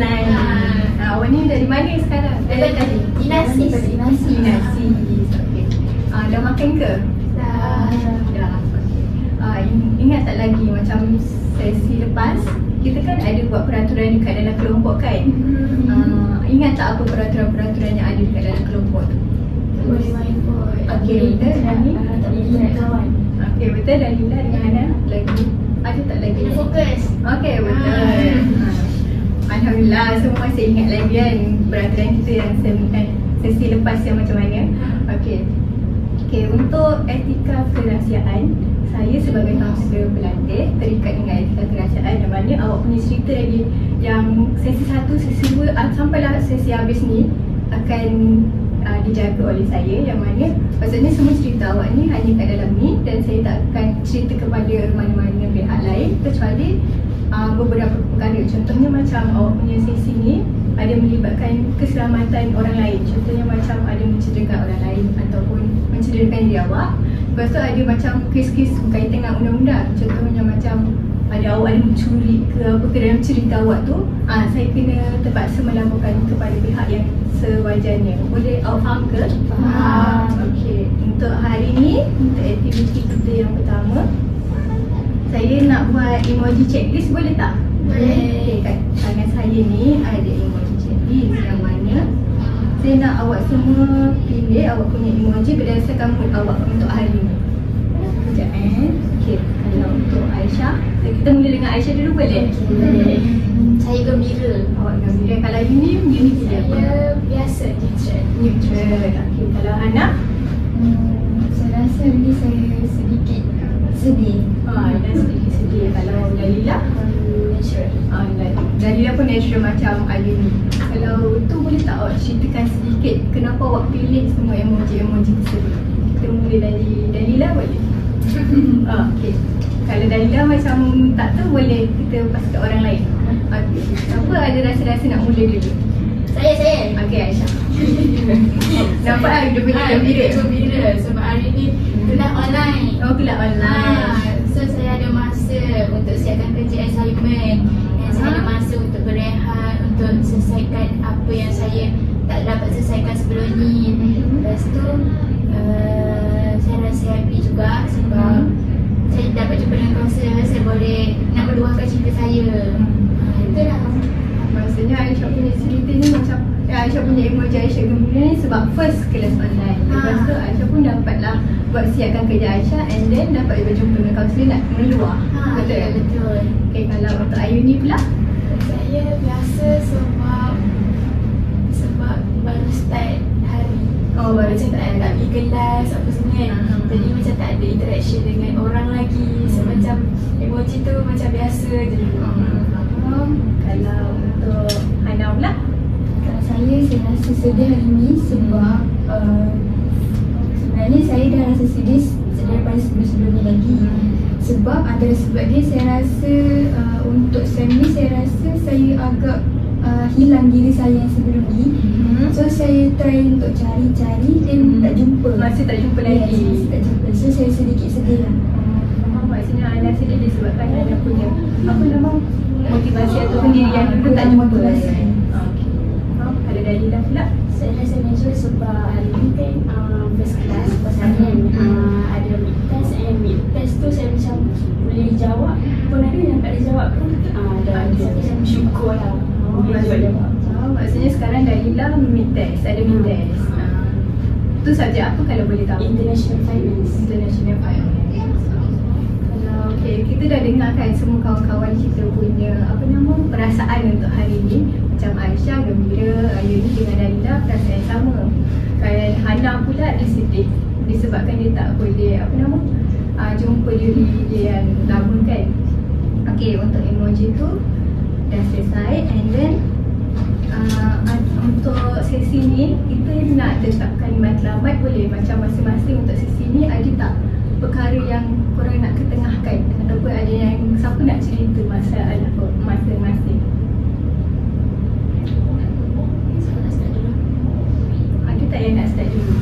Roslani. Awak ni dari mana sekarang? Dari tadi? Inasis. Okay. Dah makan ke? Dah. Okay. Ingat tak lagi macam sesi lepas kita kan ada buat peraturan dekat dalam kelompok kan? Ingat tak apa peraturan-peraturan yang ada dekat dalam kelompok tu? Boleh main board. Okay, betul. Dani? Tak boleh nak kawan. Okay, betul. Dalila dengan Hana lagi? Ada tak lagi? Kena fokus. Okay, betul. Alhamdulillah, semua masih ingat lagi kan peraturan kita yang sesi lepas yang macam mana. Okay, untuk etika kerahsiaan, saya sebagai kaunselor pelatih terikat dengan etika kerahsiaan yang mana awak punya cerita lagi yang sesi 1, sesi 2 sampailah sesi habis ni akan dijaga oleh saya, yang mana maksudnya semua cerita awak ni hanya kat dalam ni dan saya tak akan cerita kepada mana-mana pihak lain kecuali beberapa perkara. Contohnya macam awak punya sesi ni ada melibatkan keselamatan orang lain, contohnya macam ada mencederakan orang lain ataupun mencederakan diri awak. Lepas tu ada macam kes-kes berkaitan dengan undang-undang, contohnya macam ada awak ada mencuri ke apa ke dalam cerita awak tu, saya kena terpaksa melaporkan kepada pihak yang sewajarnya. Boleh awak faham ke? Faham. Okey, untuk hari ni, untuk aktiviti kita yang pertama, saya nak buat emoji checklist, boleh tak? Boleh. Okey, kat tangan saya ni ada emoji checklist yang mana saya nak awak semua pilih awak punya emoji berdasarkan mood awak untuk hari ni. Sekejap Okey, kalau untuk Aisyah, kita mula dengan Aisyah dulu boleh? Boleh. Saya gembira. Awak gembira. Kalau Yuni pilih apa? Saya biasa, neutral. Okey, kalau Hana? Saya rasa ni saya sedikit sedih. Dan sedikit sedih. Kalau Dalila? Natural. Dalila pun natural macam Ayuni. Kalau tu boleh tak awak ceritakan sedikit kenapa awak pilih semua emoji-emoji tersebut? Kita mula dari Dalila boleh? Okey. Kalau Dalila macam tak tahu boleh kita lepas ke orang lain. Okey. Apa ada rasa-rasa nak mula dulu? Saya. Okey, Aisyah. Nampak lah dia punya gembira. Gembira sebab hari ni kelas online. Kelas online. So saya ada masa untuk siapkan kerja assignment dan saya ada masa untuk berehat, untuk selesaikan apa yang saya tak dapat selesaikan sebelum ni. Lepas tu saya rasa happy juga sebab saya dapat jumpa dengan kaunselor, saya boleh nak meluahkan cerita saya. Itulah. Maksudnya Aisyah punya cerita ni macam Aisyah punya emoji Aisyah gembira ni sebab first kelas online. Lepas tu Aisyah pun dapatlah buat siapkan kerja Aisyah and then dapat berjumpa dengan kaunselor nak meluah. Betul? Ya, betul. Okay, kalau untuk Ayuni pula? Saya biasa sebab baru start hari. Baru macam start. tak pergi kelas apa semua kan. Jadi macam tak ada interaction dengan orang lagi. So macam emoji tu macam biasa je. Kalau untuk Hana pula? Kalau saya rasa sedih hari ni sebab sebenarnya saya dah rasa sedih daripada sebelum ni lagi. Sebab ada sebab dia saya rasa untuk SEM ni saya rasa saya agak hilang diri saya yang sebelum ni. So saya try untuk cari-cari dan tak jumpa. Masih tak jumpa lagi? Yes, masih tak jumpa. So saya sedikit sedih lah. Maksudnya Hana sedih disebabkan Hana punya motivasi atau pendirian dulu tak jumpa. Okey. Ada Dalila pula? Saya rasa natural sebab hari ni kan first class pasangan ada mid test and mid test tu saya macam boleh jawab pun ada yang tak boleh jawab pun dan saya macam syukur lah boleh jawab. Maksudnya sekarang Dalila mid test, ada mid test. Tu subjek apa kalau boleh tahu? International Finance. International Finance. Okay, kita dah dengarkan semua kawan-kawan kita punya perasaan untuk hari ni. Macam Aisyah gembira, Ayuni dengan Dalila perasaan yang sama. Kalau Hana pula dia sedih disebabkan dia tak boleh jumpa diri dia yang lama kan. Okay, untuk emoji tu dah selesai and then untuk sesi ni kita nak cakap kalimat selamat boleh macam masing-masing untuk sesi ni ada tak perkara yang korang nak ketengahkan ataupun ada yang siapa nak cerita masalah masing-masing? Siapa nak start dulu? Ada tak yang nak start dulu?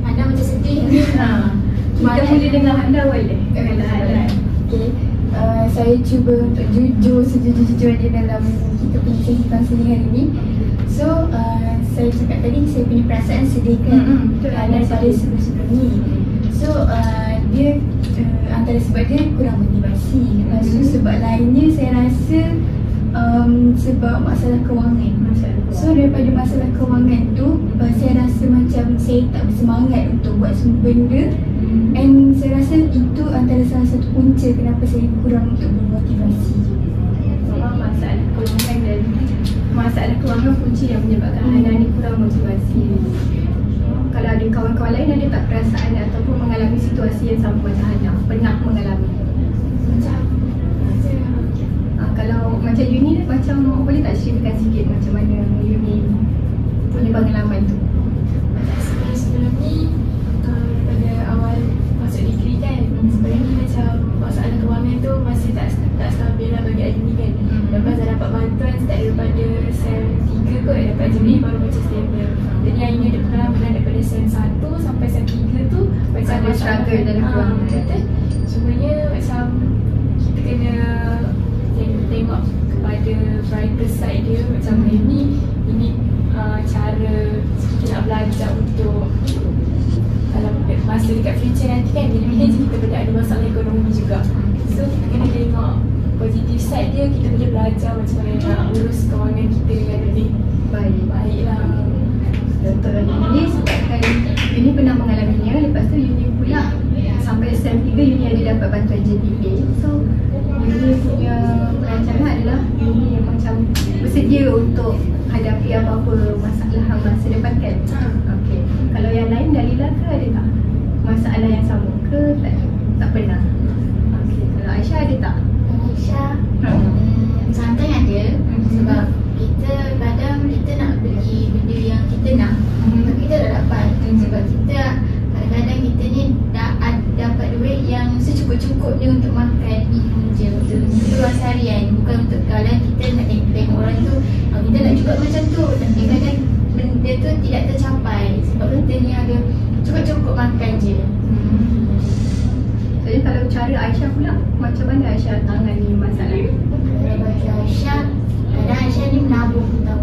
Anda macam sedih. Kita mula dengan Hana boleh? Kalau Hana. Okay. saya cuba untuk jujur sejujur-jujurnya dalam kita punya sesi kaunseling hari ni. So saya cakap tadi saya punya perasaan sedih kan daripada sebelum-sebelum ni. So dia antara sebab dia kurang motivasi. Lepas tu sebab lainnya saya rasa sebab masalah kewangan. So daripada masalah kewangan tu saya rasa macam saya tak bersemangat untuk buat semua benda. And saya rasa itu antara salah satu punca kenapa saya kurang untuk bermotivasi. Masalah kewangan dan masalah kewangan punca yang menyebabkan Hana ni kurang motivasi. Kalau ada kawan-kawan lain ada tak perasaan ataupun mengalami situasi yang sama macam Hana? Pernah mengalami? Kalau macam Uni ni macam boleh tak ceritakan sikit macam mana Uni punya pengalaman tu? Sebelum ni pada awal masuk degree kan, sebenarnya macam masalah kewangan tu masih tak stabil lah bagi Aini kan. Lepas dah dapat bantuan start daripada SEM 3 kot, dapat JB baru macam stable. Jadi Aini ada pengalaman daripada SEM 1 sampai SEM 3 tu macam ada struggle dalam kewangan. Betul. Cumanya macam kita kena tengok kepada brighter side dia. Macam ini cara kita nak belajar untuk dalam masa dekat future nanti kan, bila kita benda ada masalah ekonomi juga. So kita kena tengok positif side dia, kita boleh belajar macam mana nak urus kewangan kita dengan lebih baik lah. Betul. Ini sebabkan Uni pernah mengalaminya. Lepas tu Uni pula sampai SEM 3 Uni ada dapat bantuan JPA. So Uni punya perancangan adalah Uni yang macam bersedia untuk hadapi apa-apa masalah masa depan kan. Okey. Kalau yang lain Dalila ke ada tak masalah yang sama ke tak pernah? Okey. Kalau Aisyah ada tak? Aisyah santai ada. Sebab kita kadang kita nak beli benda yang kita nak, tapi kita tak dapat. Sebab kita kadang-kadang kita ni dapat duit yang secukup-cukupnya untuk makan minum je, untuk keperluan seharian. Bukan untuk kalau kita nak tengok orang tu, kita nak juga macam tu, tapi kadang benda tu tidak tercapai sebab kita ni ada cukup-cukup makan je. Jadi kalau cara Aisyah pula, macam mana Aisyah tangani masalah ni? Kalau bagi Aisyah, kadang Aisyah ni menabung tau.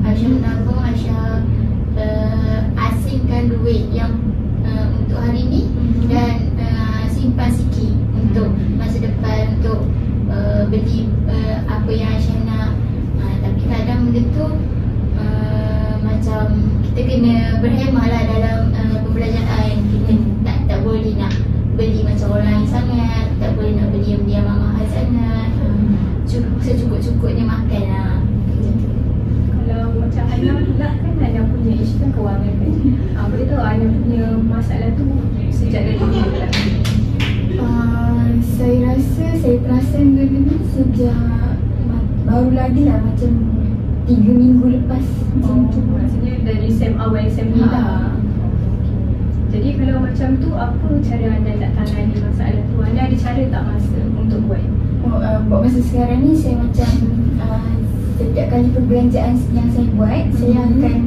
Aisyah menabung, Aisyah asingkan duit yang untuk hari ni dan simpan sikit untuk masa depan, untuk beli apa yang Aisyah nak. Tapi kadang benda tu macam kita kena berhemah lah dalam pembelajaran. Kita tak boleh nak beli macam orang lain sangat, tak boleh nak beli yang dia mahal sangat. Secukup-cukupnya makan lah. Kalau macam Hana pula kan, Hana punya isu kan kewangan kan. Boleh tahu Hana punya masalah tu sejak dari bila? Saya rasa saya perasan benda ni sejak baru lagi lah, macam 3 minggu lepas macam tu. Maksudnya dari SEM awal SEM ni lah. Jadi kalau macam tu, apa cara anda nak tangani masalah tu? Anda ada cara tak masa untuk buat? Buat masa sekarang ni saya macam setiap kali perbelanjaan yang saya buat, saya akan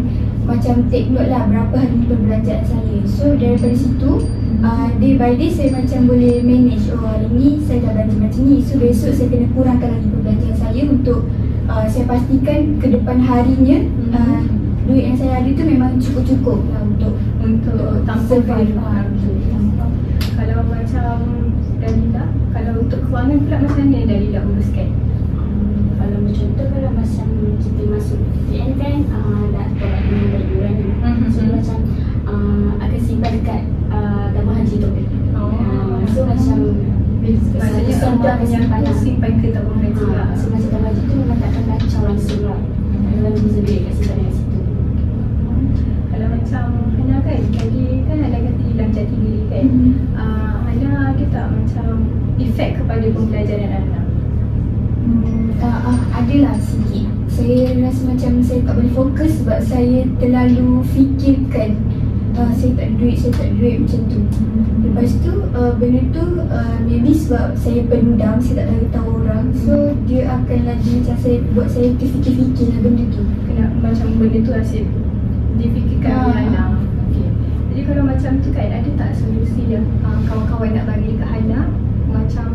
macam take note lah berapa hari perbelanjaan saya. So daripada situ day by day saya macam boleh manage. Oh hari ni saya dah belanja macam ni, so besok saya kena kurangkan lagi perbelanjaan saya untuk saya pastikan ke depan harinya duit yang saya ada tu memang cukup-cukup lah untuk survive. Kalau macam Dalila, kalau untuk kewangan pula macam mana Dalila uruskan? Kalau macam tu, kalau macam kita masuk PTN kan, dah dapat dengan yuran. So macam akan simpan dekat tabung haji tu. So macam maksudnya tabung simpan ke tabung haji lah. So macam tabung haji tu memang takkan kacau langsung lah. Dalam duit kat simpan dekat situ. Kalau macam Hana kan, tadi kan Hana kata hilang jati diri kan. Hana ada tak macam efek kepada pembelajaran Hana? Adalah sikit. Saya rasa macam saya tak boleh fokus sebab saya terlalu fikirkan saya tak ada duit macam tu. Lepas tu benda tu maybe sebab saya penudam, saya tak tahu orang. So dia akan lagi macam buat saya terfikir-fikir lah benda tu. Kenapa macam benda tu asyik difikirkan oleh Hana? Okay. Jadi kalau macam tu kan, ada tak solusi yang kawan-kawan nak bagi dekat Hana? Macam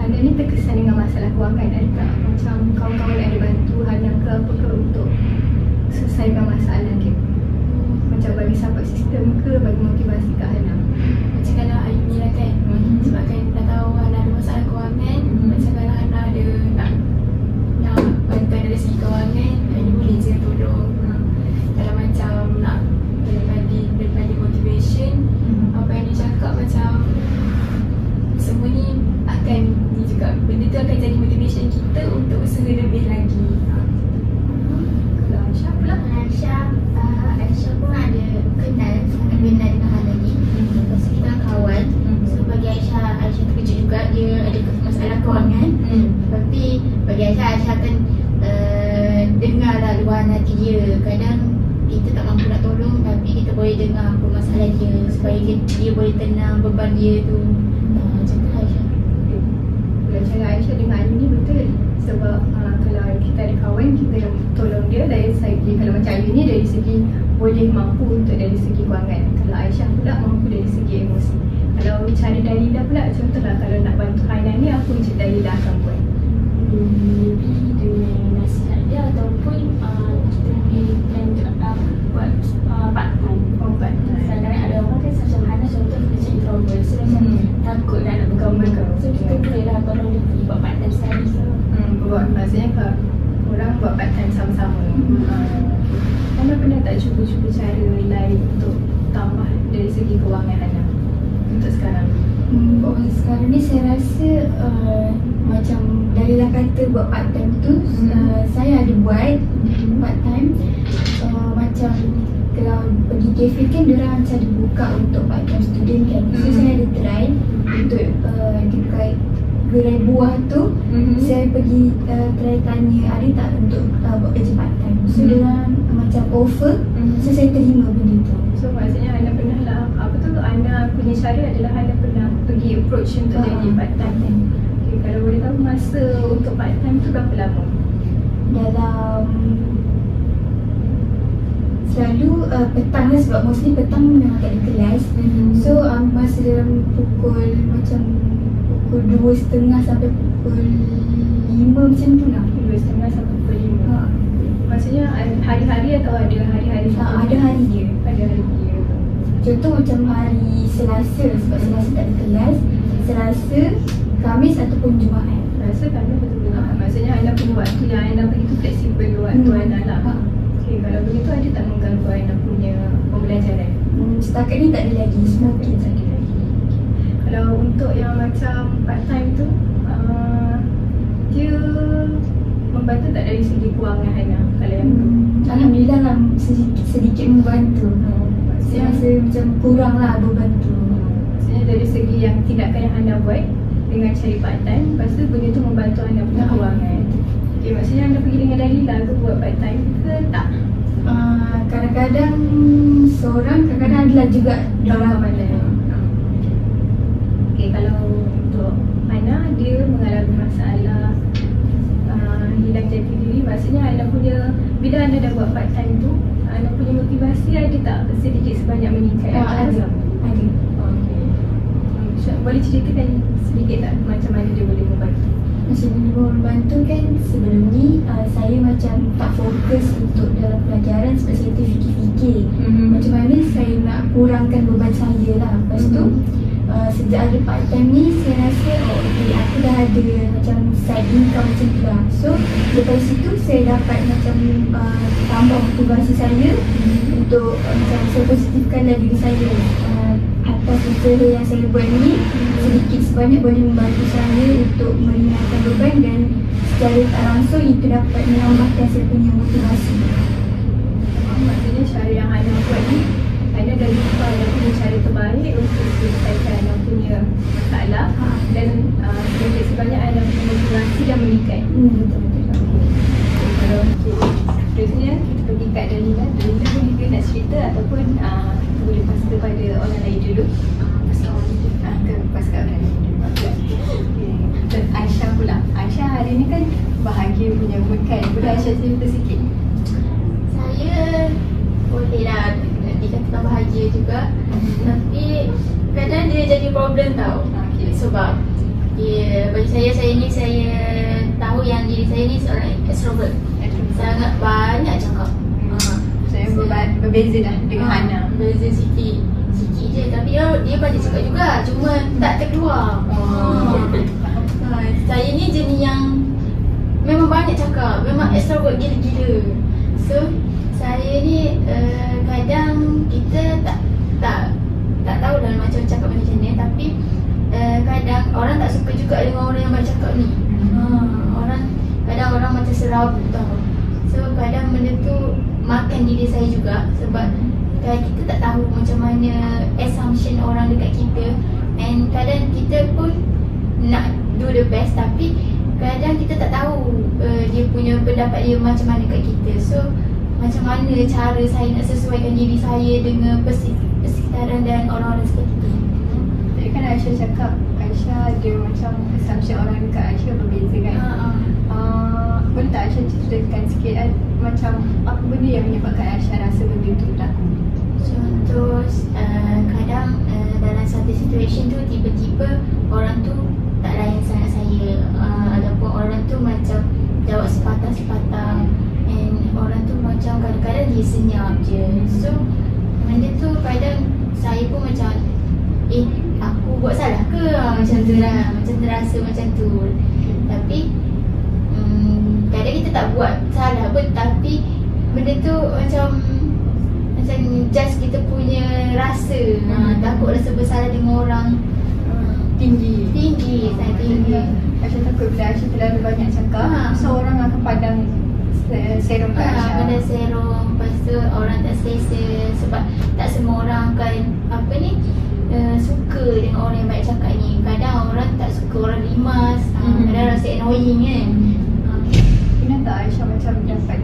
Hana ni terkesan dengan masalah kewangan adakah? Macam kawan-kawan ada bantu Hana ke apa ke untuk selesaikan masalah ke? Macam bagi support system ke, bagi motivasi kat Hana? Macam kalau Aini lah kan, sebab kan dah tahu Hana ada masalah kewangan. Macam kalau Hana ada nak bantuan dari segi kewangan, Aini boleh je tolong. Kalau macam nak daripada motivation, apa yang dia cakap macam semua ni akan ni juga, benda tu akan jadi motivation kita untuk usaha lebih lagi. Kalau Aisyah pula? Aisyah pun ada kenal dengan Hana ni. Lepas tu kita kawan. So bagi Aisyah terkejut juga dia ada masalah kewangan. Tapi bagi Aisyah akan dengar lah luahan hati dia. Kadang kita tak mampu nak tolong, tapi kita boleh dengar apa masalah dia supaya dia boleh tenang beban dia tu. Macam tu Aisyah. Kalau cara Aisyah dengan Aini ni betul. Sebab kalau kita ada kawan, kita tolong dia dari segi, kalau macam Aini ni dari segi boleh mampu untuk dari segi kewangan. Kalau Aisyah pula mampu dari segi emosi. Kalau cara Dalila pula, contohlah kalau nak bantu Hana ni, apa macam Dalila akan buat? Maybe dengan nasihat dia ataupun kita boleh plan buat part time. Kadang-kadang ada orang kan macam Hana contoh macam introvert, so macam takut nak bergaul. So kita boleh lah tolong dia pergi buat part time sekali ke. Buat maksudnya kalau orang buat part time sama-sama. Hana pernah tak cuba-cuba cara lain untuk tambah dari segi kewangan Hana untuk sekarang? Sekarang ni saya rasa macam Dalila kata buat part time tu, saya ada buat part time. Macam kalau pergi cafe kan diorang macam ada buka untuk part time student kan. So saya ada try untuk dekat gerai buah tu. Saya pergi try tanya ada tak untuk buat kerja part time. So diorang macam offer. So saya terima benda tu. So maksudnya Hana pernah lah, apa tu, Hana punya cara adalah Hana pernah pergi approach untuk jadi part time. Okay, kalau boleh tahu masa untuk part time tu berapa lama? Dalam selalu petang lah, sebab mostly petang memang tak ada kelas. So masa dalam pukul macam pukul 2.30 sampai pukul 5 macam tu lah. 2.30 sampai pukul 5. Maksudnya hari-hari atau ada hari-hari? Ada hari dia. Ada hari dia. Contoh macam hari Selasa, sebab Selasa tak ada kelas. Selasa, Khamis ataupun Jumaat. Rasa Hana betul-betul. Maksudnya Hana punya waktu yang Hana pergi tu fleksibel waktu Hana lah. Okay, kalau begitu ada tak mengganggu Hana punya pembelajaran? Setakat ni tak ada lagi, semua okey saja. Kalau untuk yang macam part time tu, dia membantu tak dari segi kewangan Hana? Kalau yang tu Alhamdulillah lah, sedikit membantu. Saya rasa macam kurang lah membantu. maksudnya dari segi yang tindakan yang Hana buat dengan cari part time, lepas tu benda tu membantu Hana punya kewangan. Okay, maksudnya Hana pergi dengan Dalila ke buat part time ke tak? Kadang-kadang seorang, kadang-kadang adalah juga Dalam mana? Okay, kalau untuk Hana, dia mengalami masalah hilang jati diri. Maksudnya Hana punya, bila Hana dah buat part time tu, Hana punya motivasi ada tak sedikit sebanyak meningkat? Ada. Okay. Boleh ceritakan sedikit tak macam mana dia boleh membantu? Macam dia membantu kan, sebelum ni saya macam tak fokus untuk dalam pelajaran sebab saya terfikir-fikir macam mana saya nak kurangkan beban saya lah. Lepas tu sejak ada part time ni, saya rasa aku dah ada macam side income macam tu lah. So lepas situ saya dapat macam tambah motivasi saya untuk macam saya positifkan lah diri saya atas usaha yang saya buat ni. Sedikit sebanyak boleh membantu saya untuk meringankan beban, dan secara tak langsung itu dapat menambahkan saya punya motivasi. Maksudnya cara yang Hana buat ni, Hana dah lupa Hana punya cara terbaik untuk selesaikan Hana punya masalah, dan sedikit sebanyak Hana punya motivasi dan meningkat. Betul-betul. Kalau seterusnya kita pergi kat Dalila. Dalila boleh ke nak cerita ataupun kita boleh pass kepada orang lain dulu? Pass kat orang lain dulu. Dan Aisyah pula. Aisyah hari ni kan bahagia punya mood kan? Boleh Aisyah cerita sikit? Saya boleh lah dikatakan bahagia juga. Tapi kadang dia jadi problem tau. Sebab Bagi saya ni tahu yang diri saya ni seorang extrovert. Sangat banyak cakap. Saya berbeza dah dengan Hana. Berbeza sikit je, tapi dia banyak cakap juga, cuma tak terkeluar. Saya ni jenis yang memang banyak cakap, memang extrovert gila-gila. So saya ni kadang kita tak tahu dalam macam cakap macam ni, tapi kadang orang tak suka juga dengan orang yang banyak cakap ni. Kadang orang macam serabu tau. So kadang benda tu makan diri saya juga, sebab kita tak tahu macam mana assumption orang dekat kita, and kadang kita pun nak do the best, tapi kadang kita tak tahu dia punya pendapat dia macam mana kat kita. So macam mana cara saya nak sesuaikan diri saya dengan persekitaran dan orang-orang sekitar kita. Jadi kan Aisyah cakap, Aisyah ada macam assumption orang dekat Aisyah berbeza kan. Boleh tak Aisyah ceritakan sikit macam apa benda yang menyebabkan Aisyah rasa benda tu berlaku? Contoh, kadang dalam satu situasi tu tiba-tiba orang tu tak layan sangat saya, ataupun orang tu macam jawab sepatah-sepatah, and orang tu macam kadang-kadang dia senyap je. So benda tu kadang saya pun macam aku buat salah ke? Macam tu lah, macam terasa macam tu. Tapi kadang kita tak buat salah pun, tapi benda tu macam just kita punya rasa. Takut rasa bersalah dengan orang tinggi, sangat tinggi. Aisyah takut bila Aisyah terlalu banyak cakap, so orang akan pandang serum kat Aisyah. Pandang serum, lepas tu orang tak selesa, sebab tak semua orang akan suka dengan orang yang banyak cakap ni. Kadang orang tak suka orang limas, kadang rasa annoying kan. Pernah tak Aisyah macam dapat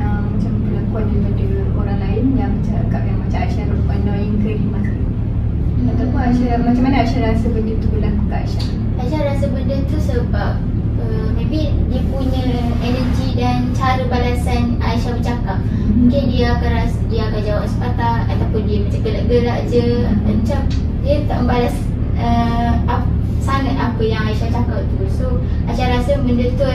macam perlakuan daripada orang lain yang cakap yang macam Aisyah annoying ke limas ke? Ataupun Aisyah, macam mana Aisyah rasa benda tu berlaku kat Aisyah? Aisyah rasa benda tu sebab maybe dia punya energi dan cara balasan Aisyah bercakap. Mungkin dia akan jawab sepatah, ataupun dia macam gelak-gelak je, macam dia tak membalas sangat apa yang Aisyah cakap tu. So Aisyah rasa benda tu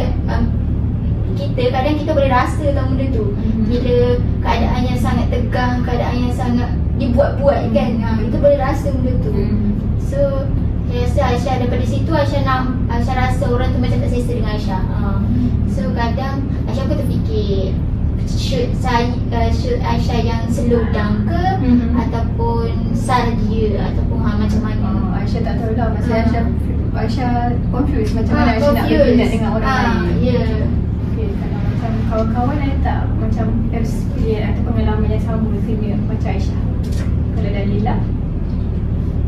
kadang kita boleh rasa tau benda tu. Bila keadaan yang sangat tegang, keadaan yang sangat dibuat-buat kan, kita boleh rasa benda tu. So saya rasa Aisyah daripada situ Aisyah rasa orang tu macam tak selesa dengan Aisyah. So kadang Aisyah pun terfikir, should Aisyah yang slow down ke, ataupun salah dia, ataupun macam mana. Aisyah tak tahu lah, masa Aisyah confused macam mana Aisyah nak bertindak dengan orang lain. Okay, kalau macam kawan-kawan ada tak macam experience atau pengalaman yang sama sehingga macam Aisyah? Kalau Dalila?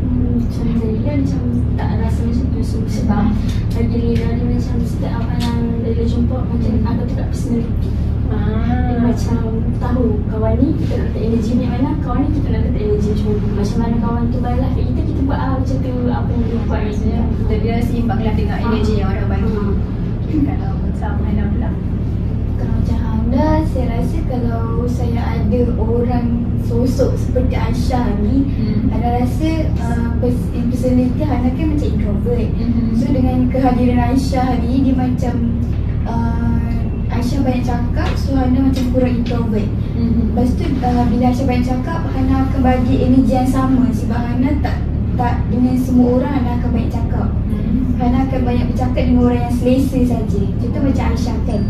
Macam Dalila macam tak rasa macam tu, sebab bagi Dalila dia macam setiap apa yang Dalila jumpa macam ada tu kat personality. Dia macam tahu kawan ni kita nak letak energi ni mana, kawan ni kita nak letak energi macam mana kawan tu balas kat kita, kita buat macam tu apa yang dia buat rasanya. Dia seimbang lah dengan energi yang orang bagi. Kalau macam Hana pula? Kalau macam Hana, saya rasa kalau saya ada orang sosok seperti Aisyah ni, Hana rasa personality Hana kan macam introvert. So dengan kehadiran Aisyah ni, dia macam Aisyah banyak cakap, so Hana macam kurang introvert. Lepas tu bila Aisyah banyak cakap, Hana akan bagi energi yang sama. Sebab Hana tak dengan semua orang Hana akan banyak cakap. Hana akan banyak bercakap dengan orang yang selesa saja. Contoh macam Aisyah kan,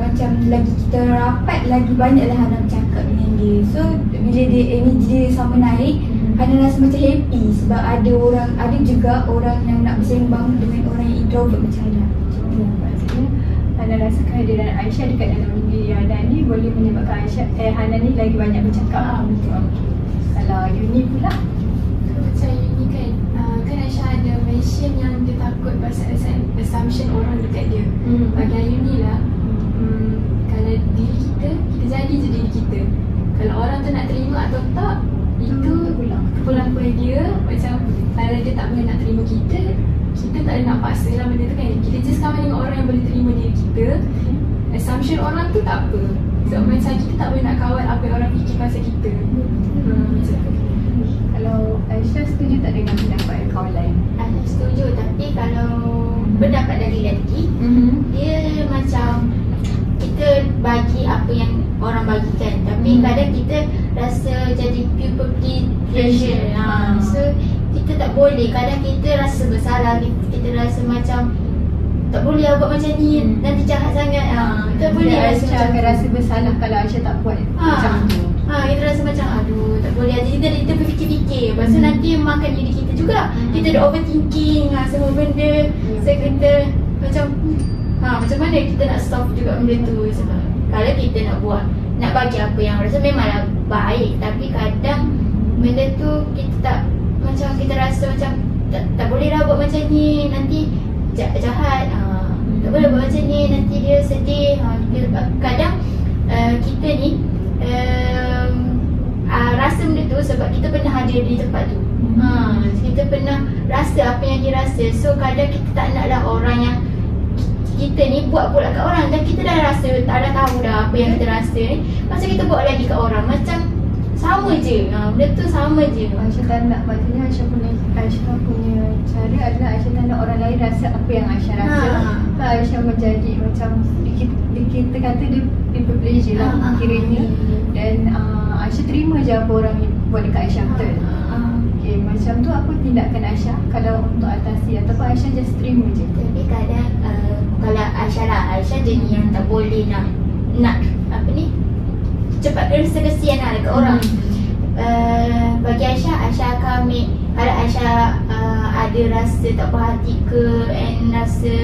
macam lagi kita rapat, lagi banyaklah Hana bercakap dengan dia. So bila dia energi dia sama naik, Hana rasa macam happy. Sebab ada juga orang yang nak bersembang dengan orang yang introvert macam Hana. Maksudnya Hana rasa kehadiran Aisyah dekat dalam diri Hana ni boleh menyebabkan Hana ni lagi banyak bercakap. Betul. Kalau Yuni pula? Macam Yuni kan, Aisyah ada mention yang dia takut pasal assumption orang dekat dia. Bagi Yuni lah, kalau diri kita jadi je diri kita. Kalau orang tu nak terima atau tak, itu kepulauan dia. Macam kalau dia tak boleh nak terima kita tak boleh nak paksa lah benda tu kan. Kita just kawan dengan orang yang boleh terima diri kita. Assumption orang tu tak apa. So macam kita tak boleh nak kawal apa yang orang fikir pasal kita. Macam tu. Kalau Aisyah setuju tak dengan pendapat kawan lain? Aku setuju, tapi kalau pendapat dari lelaki, dia macam kita bagi apa yang orang bagikan, tapi kadang kita rasa jadi people pleasure. So kita tak boleh, kadang kita rasa bersalah, kita rasa macam tak boleh buat macam ni, nanti jahat sangat. Tak boleh rasa Aisyah akan rasa bersalah kalau Aisyah tak buat macam tu. Kita rasa macam aduh tak boleh, kita berfikir-fikir. Lepas tu nanti makan diri kita juga. Kita ada overthinking semua benda. So kita macam macam mana kita nak stop juga benda tu. Sebab kalau kita nak buat, nak bagi apa yang rasa memanglah baik, tapi kadang benda tu kita tak, macam kita rasa macam tak boleh lah buat macam ni, nanti jahat. Tak boleh buat macam ni, nanti dia sedih. Kadang kita ni rasa benda tu sebab kita pernah ada di tempat tu. Kita pernah rasa apa yang dia rasa. So kadang kita tak nak lah orang yang kita ni buat pula kat orang, dan kita dah rasa, tak dah tahu dah apa yang kita rasa ni. Masa kita buat lagi kat orang, macam sama je. Benda tu sama je. Aisyah tak nak, maksudnya Aisyah punya cara adalah Aisyah tak nak orang lain rasa apa yang Aisyah rasa. Aisyah menjadi macam kita kata dia people pleasure lah kiranya. Dan Aisyah terima je apa orang ni buat dekat Aisyah, betul? Okay, macam tu apa tindakan Aisyah kalau untuk atasi, ataupun Aisyah just terima je? Tapi kadang kalau Aisyah jenis yang tak boleh nak apa ni, cepat rasa kesian lah dekat orang. Bagi Aisyah akan ambil, kalau Aisyah ada rasa tak puas hati ke, and rasa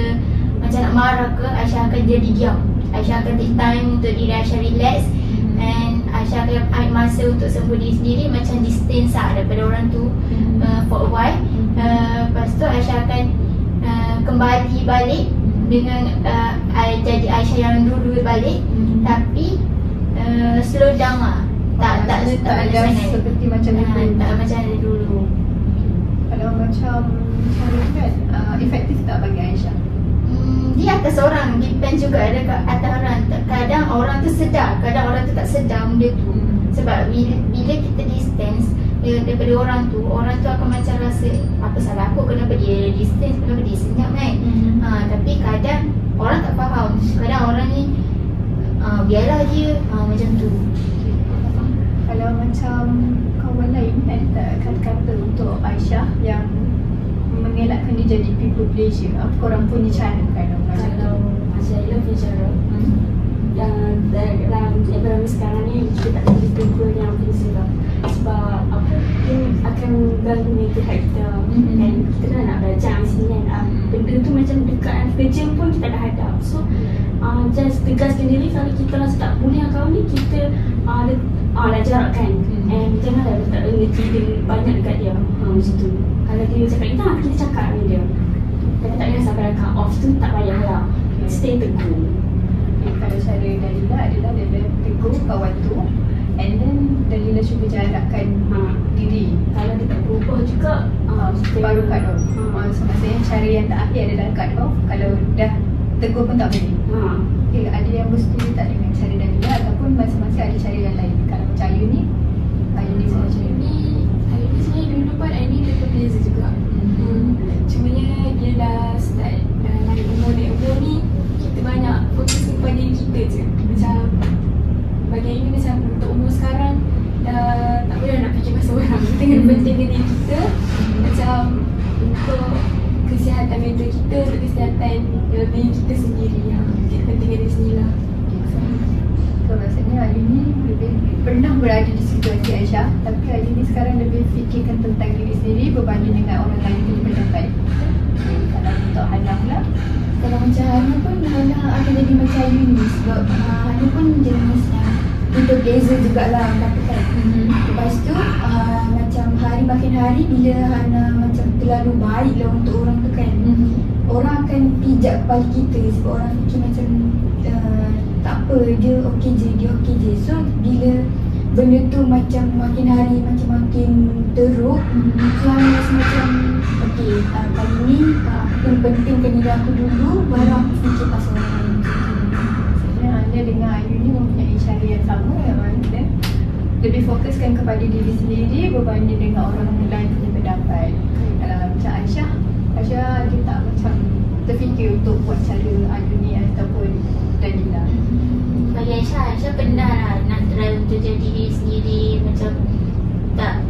macam nak marah ke, Aisyah akan jadi diam. Aisyah akan take time untuk diri Aisyah relax, and Aisyah akan ambil masa untuk sembuh diri sendiri, macam distance daripada orang tu for a while. Lepas tu Aisyah akan kembali balik dengan jadi Aisyah yang dulu balik, tapi slow down lah. Tak ada seperti macam dulu. Tak macam dulu. Kalau macam cara tu kan efektif tak bagi Aisyah? Dia atas orang, depend juga dekat atas orang. Kadang orang tu sedar, kadang orang tu tak sedar benda tu. Sebab bila kita distance daripada orang tu akan macam rasa apa salah aku, kenapa dia distance, kenapa dia senyap kan. Tapi kadang orang tak faham. Kadang orang ni biarlah dia macam tu. Kalau macam kawan lain ada tak kata-kata untuk Aisyah yang mengelakkan dia jadi people pleasure? Apa korang punya cara kalau macam tu? Kalau saya punya cara dalam environment sekarang ni, kita tak boleh tegur yang biasa lah. Sebab apa, dia akan ganggu mental health kita. Dan kita dah nak belajar di sini kan, benda tu macam dekat kerja pun kita dah hadap. So just tegaskan diri, kalau kita rasa tak boleh dengan kawan ni, kita nak jarakkan. And janganlah letak energy dia banyak dekat dia. Macam tu. Kalau dia cakap kita cakap dengan dia. Tapi tak payah sampai dah cut off tu, tak payah lah. Stay tegur. Kalau cara Dalila adalah Dalila tegur kawan tu, and then Dalila cuba jarakkan diri. Kalau dia tak berubah juga, baru cut off. So maksudnya cara yang terakhir adalah cut off. Kalau dah tegur pun tak boleh. Okay, ada yang bersetuju tak dengan cara Dalila, ataupun masing-masing ada cara yang lain? Kalau macam Ayu ni sama macam ni. Ayu ni sebenarnya dulu pun Ayu ni people pleaser juga. Cumanya dia dah start naik umur ni, kita banyak fokus kepada diri kita je. Macam bagi Ayu ni macam untuk umur sekarang dah tak boleh nak fikir pasal orang. Kita kena pentingkan diri kita. Macam untuk kesihatan mental kita, untuk kesihatan diri kita sendiri. Kita pentingkan diri sendiri lah. So maksudnya Ayu ni lebih pernah berada di situasi Aisyah, tapi Ayu ni sekarang lebih fikirkan tentang diri sendiri berbanding dengan orang lain punya pendapat. Kalau untuk Hana pula, Kalau macam Hana pun, Hana akan jadi macam Ayu ni. Sebab Hana pun jenis yang people pleaser jugalah katakan. Lepas tu macam hari makin hari, bila Hana macam terlalu baik lah untuk orang tu kan, orang akan pijak kepala kita. Sebab orang fikir macam tak apa, dia okey je. So bila benda tu macam makin hari makin teruk, so Hana rasa macam okey, kali ni aku kena pentingkan diri aku dulu, baru aku fikir pasal orang lain. maksudnya Anda dengan Ayu ni mempunyai cara yang sama, yang mana? lebih fokuskan kepada diri sendiri berbanding dengan orang lain punya pendapat. Kalau macam Aisyah dia tak macam terfikir untuk buat cara Ayuni ataupun Dalila. Bagi Aisyah pernah lah nak try untuk jadi diri sendiri, macam tak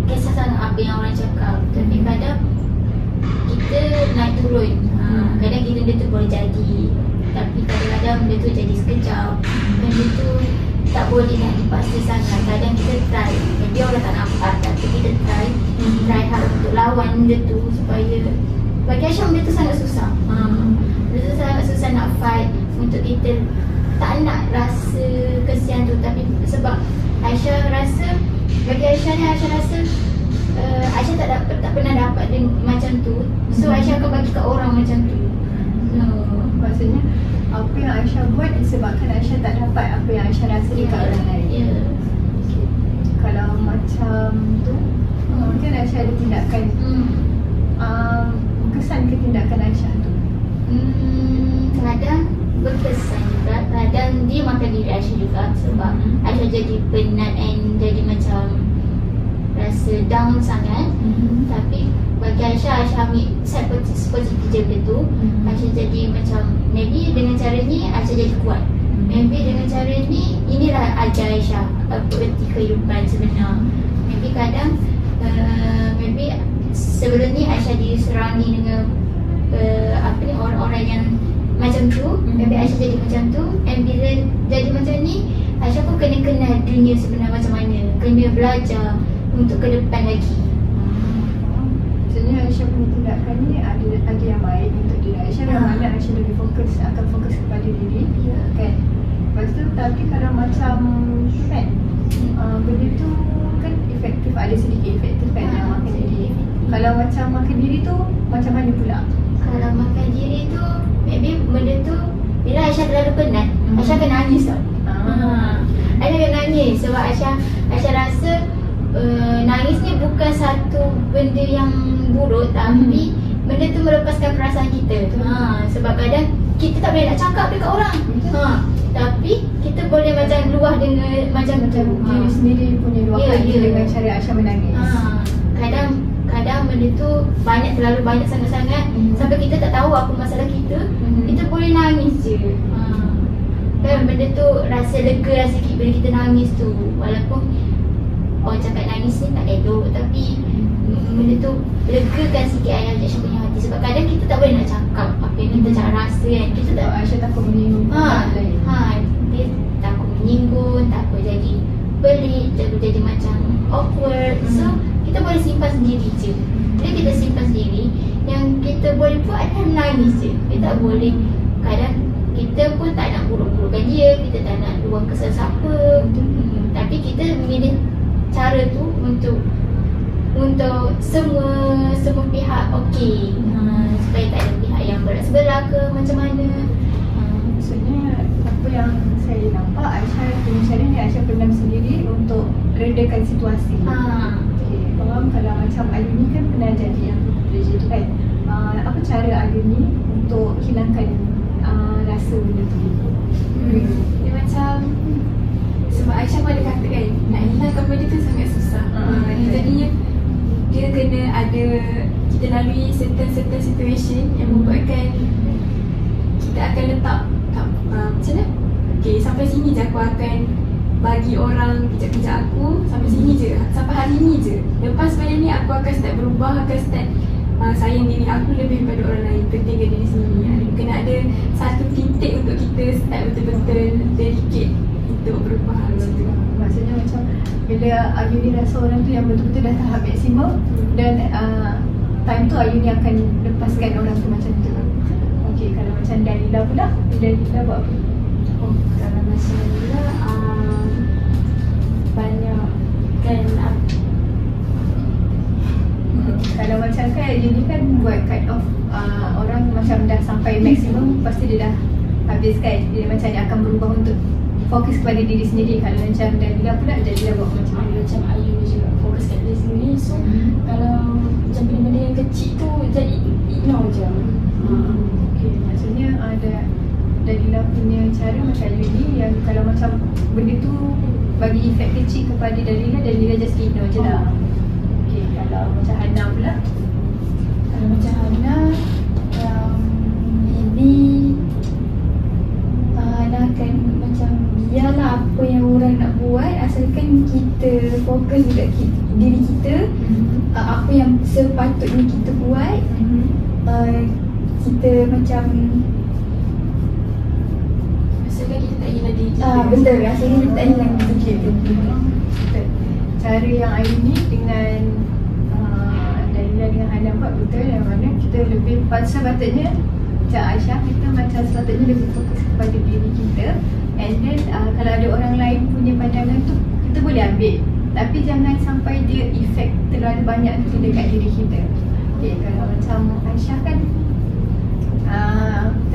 kisah sangat apa yang orang cakap. Tapi kadang kita naik turun. Kadang benda tu boleh jadi, tapi kadang-kadang benda tu jadi sekejap. Benda tu tak boleh nak dipaksa sangat. Kadang kita try, maybe orang tak nampak, tapi kita try hard untuk lawan benda tu. Supaya bagi Aisyah benda tu sangat susah. Benda tu sangat susah nak fight untuk kita tak nak rasa kesian tu. Tapi sebab Aisyah rasa, bagi Aisyah ni Aisyah rasa Aisyah tak pernah dapat dia macam tu. So Aisyah akan bagi kat orang macam tu. Maksudnya apa yang Aisyah buat disebabkan Aisyah tak dapat apa yang Aisyah rasa dekat orang lain. Okay. Kalau macam tu mungkin Aisyah ada tindakan kesan ke tindakan Aisyah tu? Kadang berkesan juga, kadang dia makan diri Aisyah juga. Sebab Aisyah jadi penat and jadi macam rasa down sangat. Tapi bagi Aisyah ambil side positif je benda tu. Aisyah jadi macam, maybe dengan cara ni Aisyah jadi kuat. Maybe dengan cara ni, inilah ajar Aisyah apa erti kehidupan sebenar. Maybe kadang maybe sebelum ni Aisyah disurrounding dengan orang-orang yang macam tu. Maybe Aisyah jadi macam tu, and bila jadi macam ni Aisyah pun kena kenal dunia sebenar macam mana, kena belajar untuk ke depan lagi. Maksudnya Aisyah punya tindakan ni ada yang baik untuk diri Aisyah. Yang mana Aisyah lebih akan fokus kepada diri, kan? Lepas tu, tapi kalau macam kan benda tu kan efektif, ada sedikit efektif kan yang makan diri. Kalau macam makan diri tu macam mana pula? Kalau makan diri tu, maybe benda tu bila Aisyah terlalu penat, Aisyah akan nangis tau. Aisyah akan nangis sebab Aisyah rasa nangis ni bukan satu benda yang buruk, tapi benda tu melepaskan perasaan kita. Sebab kadang kita tak boleh nak cakap dekat orang. Tapi kita boleh macam luah dengan macam diri sendiri punya luahkan dengan cara Aisyah menangis. Kadang benda tu terlalu banyak sangat-sangat sampai kita tak tahu apa masalah kita. Kita boleh nangis je. Kan benda tu rasa lega lah sikit bila kita nangis tu. Walaupun orang cakap nangis ni tak elok, tapi benda tu legakan sikit Aisyah punya hati. Sebab kadang kita tak boleh nak cakap apa yang kita rasa kan. Kita tak, Aisyah takut menyinggung orang lain. Dia takut menyinggung, takut jadi pelik, takut jadi macam awkward. So kita boleh simpan sendiri je. Bila kita simpan sendiri, yang kita boleh buat adalah menangis je. Kita tak boleh, kadang kita pun tak nak buruk-burukkan dia, kita tak nak luang kesal siapa. Tapi kita memilih cara tu untuk semua pihak okey. Supaya tak ada pihak yang berat sebelah ke macam mana. Maksudnya apa yang saya nampak, Aisyah punya cara ni Aisyah pendam sendiri untuk redakan situasi. Okay, faham. Kalau macam Ayuni kan pernah jadi yang pressure tu kan. Apa cara Ayuni untuk hilangkan rasa benda tu? Dia macam, sebab Aisyah pun ada kata kan, nak hilangkan benda tu sangat susah. Jadinya dia kena ada, kita lalui certain situation yang membuatkan kita akan letak macam mana? Okay, sampai sini je aku akan bagi orang kejap-kejap aku, sampai sini je, sampai hari ni je. Lepas benda ni aku akan start berubah, akan start sayang diri aku lebih daripada orang lain, pentingkan diri sendiri. Kena ada satu titik untuk kita start betul-betul dedicate untuk berubah macam tu. Maksudnya macam bila Ayuni rasa orang tu yang betul-betul dah tahap maksimum, dan time tu Ayuni akan lepaskan orang tu macam tu. Okay, kalau macam Dalila pula, Dalila buat apa? Kalau macam Dalila banyak kan kalau macam kan Ayuni kan buat cut off orang macam dah sampai maksimum, pasti dia dah habiskan. Dia macam dia akan berubah untuk fokus kepada diri sendiri. Kalau macam Dalila pula, Dalila buat macam mana? macam Ayuni juga fokus kat diri sendiri. So kalau macam benda-benda yang kecil tu jadi ignore je. Okay, maksudnya ada Dalila punya cara macam Ayuni yang kalau macam benda tu bagi efek kecil kepada Dalila just ignore je lah. Okay, kalau macam Hana pula. Kalau macam Hana, maybe Hana akan macam biarlah apa yang orang nak buat, asalkan kita fokus dekat diri kita, apa yang sepatutnya kita buat. Kita macam Asalkan kita tak hilang diri kita. betul, asalkan kita tak hilang diri kita. Betul. Cara yang Aini dengan Dalila dengan Hana buat betul, yang mana kita lebih sepatutnya macam Aisyah, kita macam sepatutnya lebih fokus kepada diri kita. And then kalau ada orang lain punya pandangan tu, kita boleh ambil, tapi jangan sampai dia efek terlalu banyak tu dekat diri kita. Okay, kalau macam Aisyah kan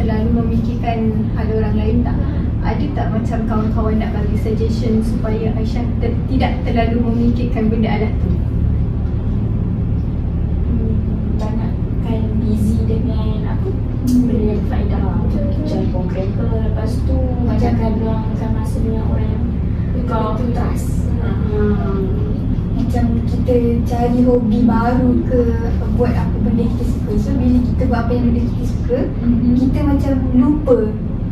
terlalu memikirkan hal orang lain tak? Ada tak macam kawan-kawan nak bagi suggestion supaya Aisyah tidak terlalu memikirkan benda alah tu? Banyakkan busy dengan apa? Benda yang faedah. Join program ke, lepas tu banyakkan luangkan masa dengan orang yang kau trust. Macam kita cari hobi baru ke, buat apa benda kita suka. So bila kita buat apa yang benda kita suka, kita macam lupa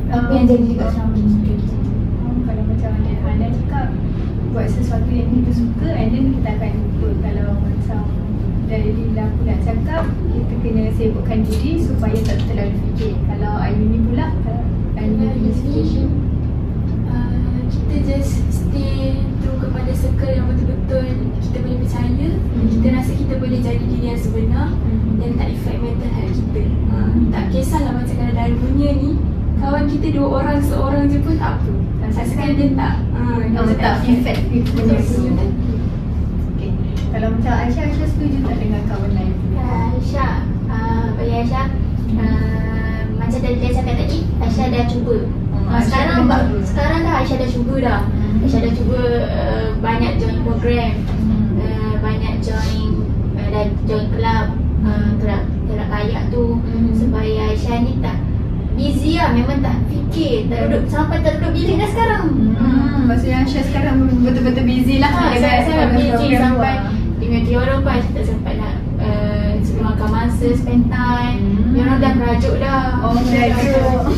apa yang jadi dekat surrounding kita. Kalau macam Hana cakap, buat sesuatu yang kita suka and then kita akan lupa. Kalau macam Dalila pula cakap, kita kena sibukkan diri supaya tak terlalu fikir. Kalau Aini pula, Aini punya situation, Kita just stay true kepada circle yang betul-betul kita boleh percaya. Kita rasa kita boleh jadi diri yang sebenar dan tak effect mental health kita. Tak kisahlah macam kalau dalam dunia ni kawan kita 2 orang, seorang je pun tak apa. Asalkan dia tak tak effect kita. Okay. Kalau macam Aisyah setuju tak dengan kawan lain? Aisyah, bagi Aisyah, macam Dalila cakap tadi, Aisyah dah cuba. Sekarang dah Aisyah dah cuba dah. Aisyah dah cuba banyak join program, banyak join club, kelab kayak tu, supaya Aisyah ni tak busy lah, memang tak fikir, tak duduk bilik dah sekarang. Maksudnya Aisyah sekarang betul-betul busy lah. Saya busy sampai dengan dia orang pun Aisyah tak sempat nak luangkan masa, spend time. Dia orang dah merajuk dah. Merajuk.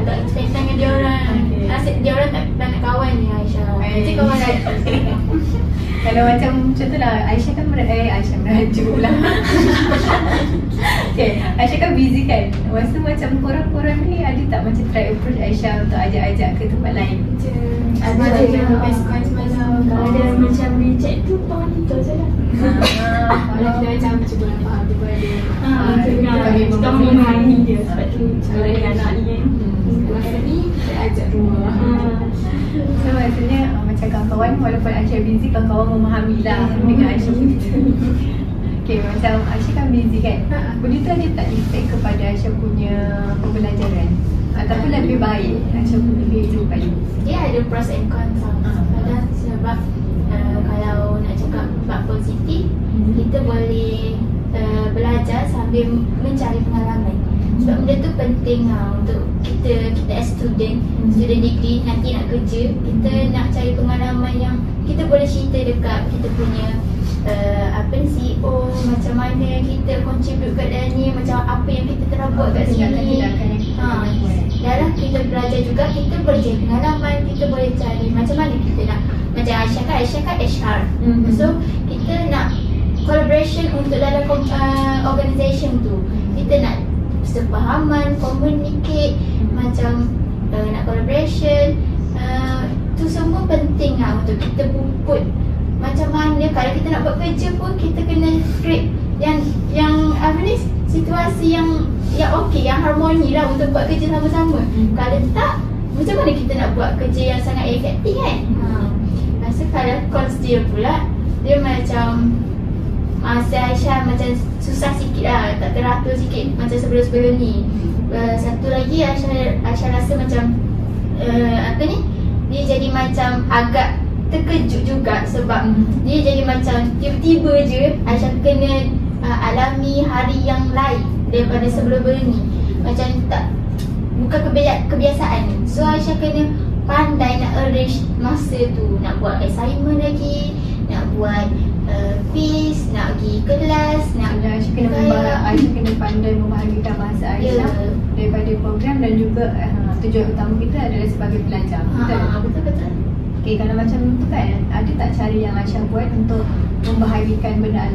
Tak spend time dengan dia orang. Nasib dia orang tak nak kawan ni Aisyah. Nanti kawan dah. Kalau macam tu lah, Aisyah kan Aisyah merajuk pula. Okay, Aisyah kan busy kan. Masa macam korang-korang ni ada tak macam try approach Aisyah untuk ajak-ajak ke tempat lain? Ada best friends malam. Kalau dia macam reject tu, kawan kita je lah. Kalau kita macam cuba nak faham dia Kita memahami dia. Sebab tu kalau dengan anak ni kan, masa ni kita ajak rumah. So maksudnya macam kawan-kawan, walaupun Aisyah busy, kawan-kawan memahami lah dengan Aisyah begitu. Okay, macam Aisyah kan busy kan, benda tu ada tak efek kepada Aisyah punya pembelajaran? Ataupun lebih baik Aisyah punya kehidupan? Dia ada pros and cons lah. Kadang sebab kalau nak cakap bab positif, kita boleh belajar sambil mencari pengalaman. Sebab benda tu penting lah untuk kita as student degree, nanti nak kerja, kita nak cari pengalaman yang kita boleh cerita dekat kita punya CEO, macam mana kita contribute kat dalam ni, macam apa yang kita telah buat kat sini. Dalam kita belajar juga, kita boleh cari pengalaman, kita boleh cari macam mana kita nak, macam Aisyah kan HR. So kita nak collaboration untuk dalam organisation tu, kita nak sepahaman, communicate, macam nak collaboration, tu semua penting lah untuk kita puput. Macam mana kalau kita nak buat kerja pun, kita kena create yang apa ni, situasi yang okey, yang harmoni lah untuk buat kerja sama-sama. Kalau tak, macam mana kita nak buat kerja yang sangat efektif kan? Rasa kalau cons dia pula, dia macam masa Aisyah macam susah sikit lah, tak teratur sikit macam sebelum-sebelum ni. Satu lagi Aisyah rasa macam apa ni, dia jadi macam agak terkejut juga sebab dia jadi macam tiba-tiba je Aisyah kena alami hari yang lain daripada sebelum ni. Macam tak, bukan kebiasaan. So Aisyah kena pandai nak arrange masa tu, nak buat assignment lagi, nak buat quiz, nak pergi kelas, nak Aisyah kena pandai membahagikan masa Aisyah daripada program dan juga tujuan utama kita adalah sebagai pelajar. Betul. Okay, kalau macam tu kan, ada tak cara yang Aisyah buat untuk membahagikan benda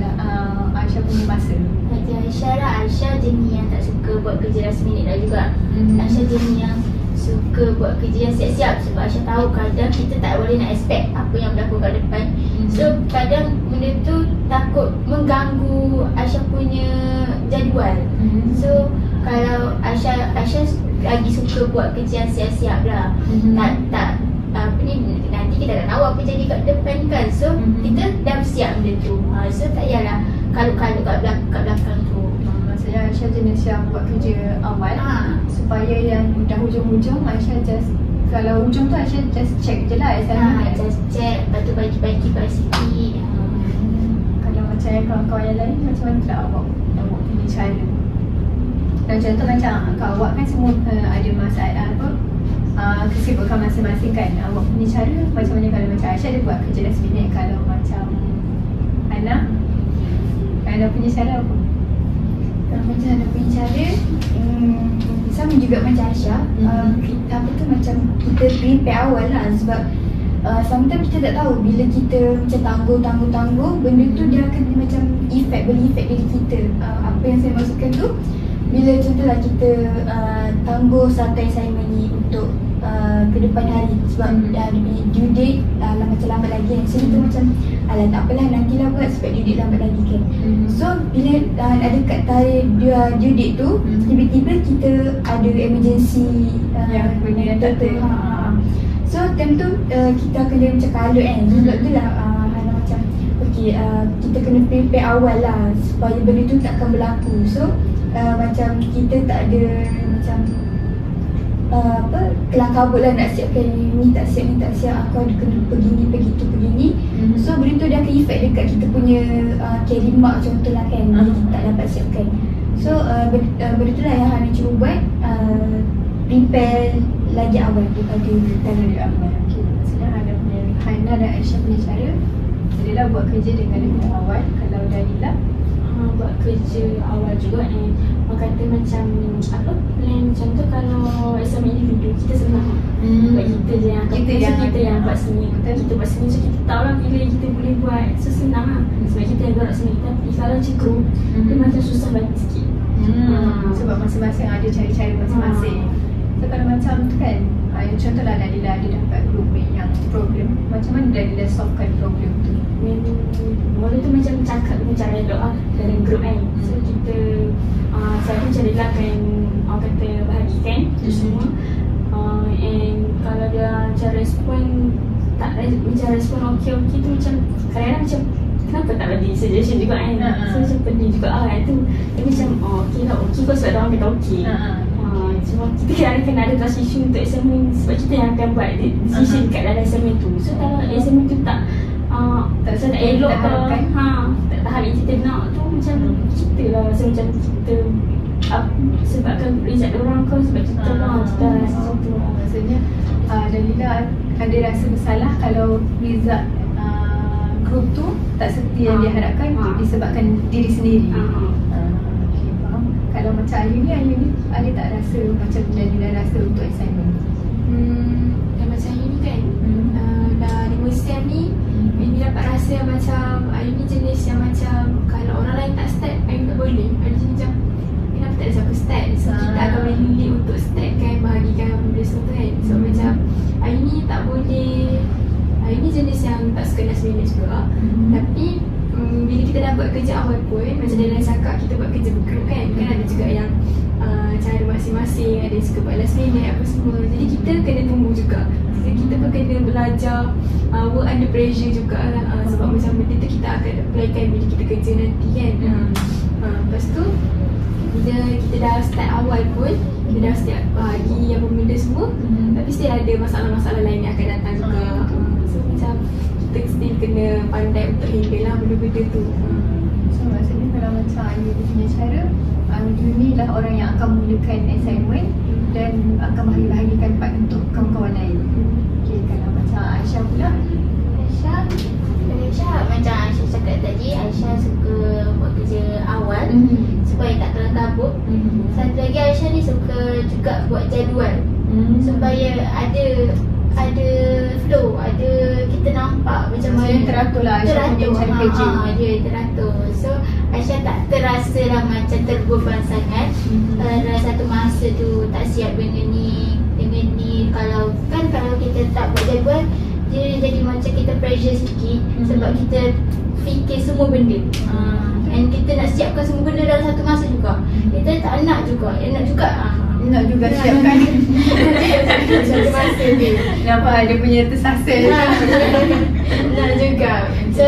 Aisyah punya masa? Bagi Aisyah lah, Aisyah jenis yang tak suka buat kerja last minute lah juga. Aisyah jenis yang suka buat kerja yang siap-siap sebab Aisyah tahu kadang kita tak boleh nak expect apa yang berlaku kat depan. So kadang benda tu takut mengganggu Aisyah punya jadual. So kalau Aisyah lagi suka buat kerja yang siap-siap lah. Tak apa ni, nanti kita tak tahu apa jadi kat depan kan. So kita dah siap benda tu. So tak payahlah kalut-kalut kat belakang tu. Maksudnya Aisyah jenis yang buat kerja awal supaya yang dah hujung-hujung Aisyah just, kalau hujung tu Aisyah just check je lah assignment. Just check, lepas tu bagi-bagi sikit. Kalau macam kawan-kawan yang lain, macam mana tak awak punya cara? Dan contoh macam awak kan semua ada kesibukan masing-masing kan. Awak punya cara macam mana kalau macam Aisyah dia buat kerja last minute? Kalau macam Ana punya cara apa? Kalau macam Ana punya cara, sama juga macam Aisyah. Macam kita prepare awal lah sebab sometimes kita tak tahu bila kita macam tangguh, benda tu dia akan macam beri efek diri kita. Apa yang saya maksudkan tu, bila contohlah kita tangguh satu assignment ni untuk ke depan hari sebab dah ada due date macam lambat lagi kan. So kita macam tak apalah, nantilah buat sebab due date lambat lagi kan. So bila ada kat tarikh due date tu, tiba-tiba kita ada emergency yang tak so time tu kita kena macam kalut kan. Sebab tu lah macam kita kena prepare awal lah supaya benda tu tak akan berlaku. So macam kita tak ada macam kelang kabut lah nak siapkan ni tak siap, aku ada kena begini, begini. So benda tu dia akan efek dekat kita punya carry mark contoh lah kan, bila kita tak dapat siapkan. So benda tu lah yang Hana cuba buat, prepare lagi awal daripada dari awal. Maksudnya Hana dan Aisyah punya cara adalah buat kerja dengan lebih awal. Kalau Dalila buat kerja awal juga kata macam plan contoh kalau assignment individu kita senang buat kita je yang kita yang buat sendiri. Kita buat sendiri so kita tahu lah bila kita boleh buat. So senang lah sebab kita yang buat sendiri. Tapi kalau macam group dia macam susah banget sikit. Sebab masing-masing ada cara-cara masing-masing. So kalau macam tu kan, contohlah Dalila ada dapat group yang problem, macam mana Dalila solvekan problem tu? Mula tu macam cakap dengan cara doa dalam group kan. So kita selalu macam Dalila akan orang kata bahagikan tu semua. And kalau dia macam respon macam respon okey tu macam kadang-kadang macam kenapa tak bagi suggestion juga kan. So macam pedih juga tu. Tapi macam okey lah, okey kau sebab orang kata okey. Cuma kita kena ada transition untuk assignment sebab kita yang akan buat decision kat dalam assignment tu. So kalau assignment tu tak elok ke tak tahap yang kita nak tu, macam kita lah rasa macam kita sebabkan result orang ke sebab kita lah kita rasa macam tu. Maksudnya Dalila ada rasa bersalah kalau result group tu tak seperti yang diharapkan disebabkan diri sendiri. Kalau macam Ayu ni ada tak rasa macam Dalila rasa untuk assignment? Dan macam Ayu ni kan dah 5 SEM ni, Ayu dapat rasa macam Ayu ni jenis yang macam kalau orang lain tak start, Ayu tak boleh. Ayu jenis macam kenapa tak ada siapa start. So kita akan memilih untuk start kan, bahagikan benda semua tu kan. So macam Ayu ni tak boleh. Ayu ni jenis yang tak suka last minute juga. Tapi bila kita dah buat kerja awal pun, macam dia lain cakap kita buat kerja bergroup kan. Kan ada juga yang cara masing-masing, ada yang suka buat last minute apa semua. Jadi kita kena tunggu juga. Jadi kita pun kena belajar work under pressure jugalah. Sebab macam benda tu kita akan applykan bila kita kerja nanti kan. Lepas tu bila kita dah start awal pun, kita dah start bahagi apa benda semua, tapi still ada masalah-masalah lain yang akan datang juga. So macam kita still kena pandai untuk handle lah benda-benda tu. So maksudnya kalau macam Ayu punya cara, Ayu ni lah orang yang akan mulakan assignment dan akan bahagi-bahagikan part untuk kawan-kawan lain. Okay, kalau macam Aisyah pula. Aisyah macam Aisyah cakap tadi, Aisyah suka buat kerja awal supaya tak terlalu kabut. Satu lagi Aisyah ni suka juga buat jadual supaya ada flow, ada kita nampak macam mana Teratur lah Aisyah punya cara kerja. Dia teratur. So Aisyah tak terasa lah macam terbeban sangat. Dalam satu masa tu tak siap dengan ni. Kalau kita tak buat jadual, dia jadi macam kita pressure sikit sebab kita fikir semua benda. And kita nak siapkan semua benda dalam satu masa juga. Kita tak nak juga, Nak juga siapkan satu masa dia. nampak dia punya tersasar. Nak juga. So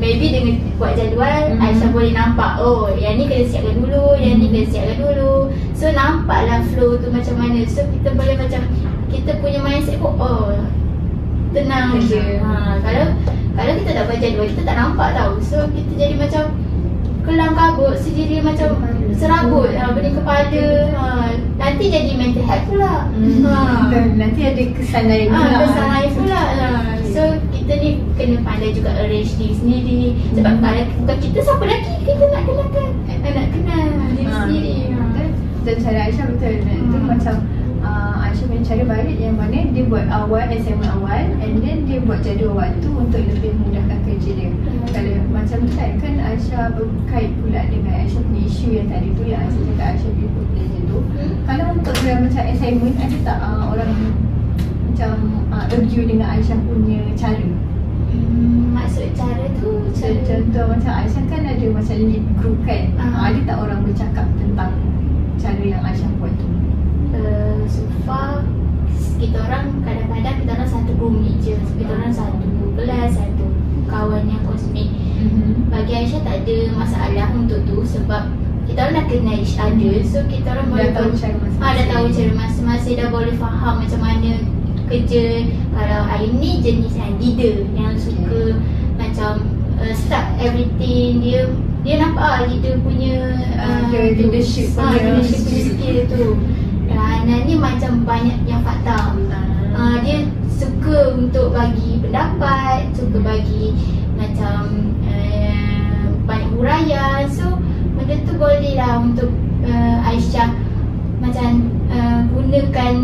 maybe dengan buat jadual, Aisyah boleh nampak, oh yang ni kena siapkan dulu, yang ni kena siapkan dulu. So nampaklah flow tu macam mana. So kita boleh macam, kita punya mindset pun, oh tenang je. Kalau kita tak buat jadual, kita tak nampak tau. So kita jadi macam kelam kabut sendiri, macam serabut pening kepala. Nanti jadi mental health pula. Nanti ada kesan lain pula. Kesan lain pula. So kita ni kena pandai juga arrange diri sendiri. Sebab kalau bukan kita, siapa lagi kita nak kenalkan? Nak kenal diri sendiri. Dan cara Aisyah betul. Itu macam Aisyah punya cara baik yang mana dia buat awal, assignment awal, and then dia buat jadual waktu untuk lebih memudahkan kerja dia. Kalau macam tu kan Aisyah berkait pula dengan Aisyah punya isu yang tadi tu, yang Aisyah cakap Aisyah punya project tu. Kalau untuk macam assignment, ada tak orang macam argue dengan Aisyah punya cara? Maksud cara tu Contoh macam Aisyah kan ada macam lead group kan. Ada tak orang bercakap tentang cara yang Aisyah buat tu? So far kita orang kadang-kadang kita orang satu room je. Kita orang satu kelas, satu kawan yang kosmik. Bagi Aisyah tak ada masalah untuk tu sebab kita orang dah kenal each other. So kita orang boleh tahu cara masing-masing. dah tahu cara masing-masing, dah boleh faham macam mana kerja. Kalau hari ni jenis yang leader yang suka macam start everything. Dia nampak leader punya leadership punya skill tu. Hana ni macam banyak yang fakta. Dia suka untuk bagi pendapat, suka bagi macam banyak huraian. So benda tu boleh lah untuk Aisyah macam gunakan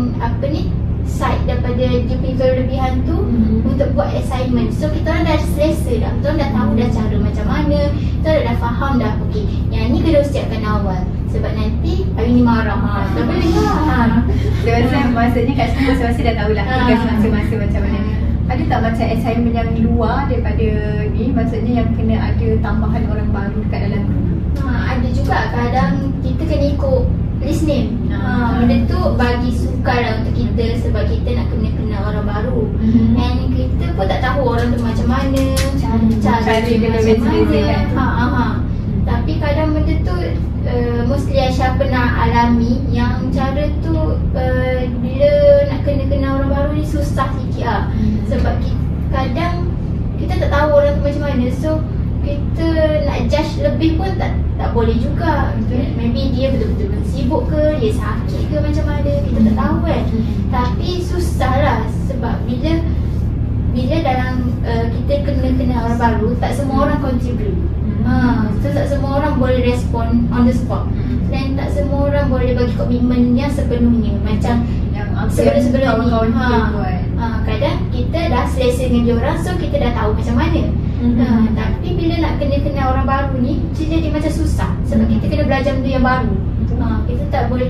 side daripada dia punya kelebihan tu untuk buat assignment. So kita orang dah selesa dah, kita orang dah tahu dah cara macam mana, kita orang dah faham dah, okay yang ni kena siapkan awal sebab nanti hari ni marah. Tak boleh lah. Maksudnya kat sini masing-masing dah tahulah tugas masing-masing macam mana. Ada tak macam assignment yang luar daripada ni, maksudnya yang kena ada tambahan orang baru dekat dalam group? Ada juga, kadang kita kena ikut list name. Benda tu bagi sukar lah untuk kita sebab kita nak kena kenal orang baru. And kita pun tak tahu orang tu macam mana, cara dia macam mana. Tapi kadang benda tu mostly Aisyah pernah alami yang cara tu bila nak kena kenal orang baru ni susah sikit lah. Sebab kadang kita tak tahu orang tu macam mana. So kita nak judge lebih pun tak boleh juga. Maybe dia betul-betul sibuk ke, dia sakit ke macam mana, kita tak tahu kan. Tapi susah lah sebab bila dalam kita kena kenal orang baru, tak semua orang contribute. So tak semua orang boleh respon on the spot. Dan tak semua orang boleh bagi komitmen yang sepenuhnya macam yang sebelum-sebelum ni. Kawan-kawan kita buat. Kadang kita dah selesa dengan dia orang, so kita dah tahu macam mana. Tapi bila nak kena kenal orang baru ni, jadi macam susah sebab kita kena belajar benda yang baru. Kita tak boleh,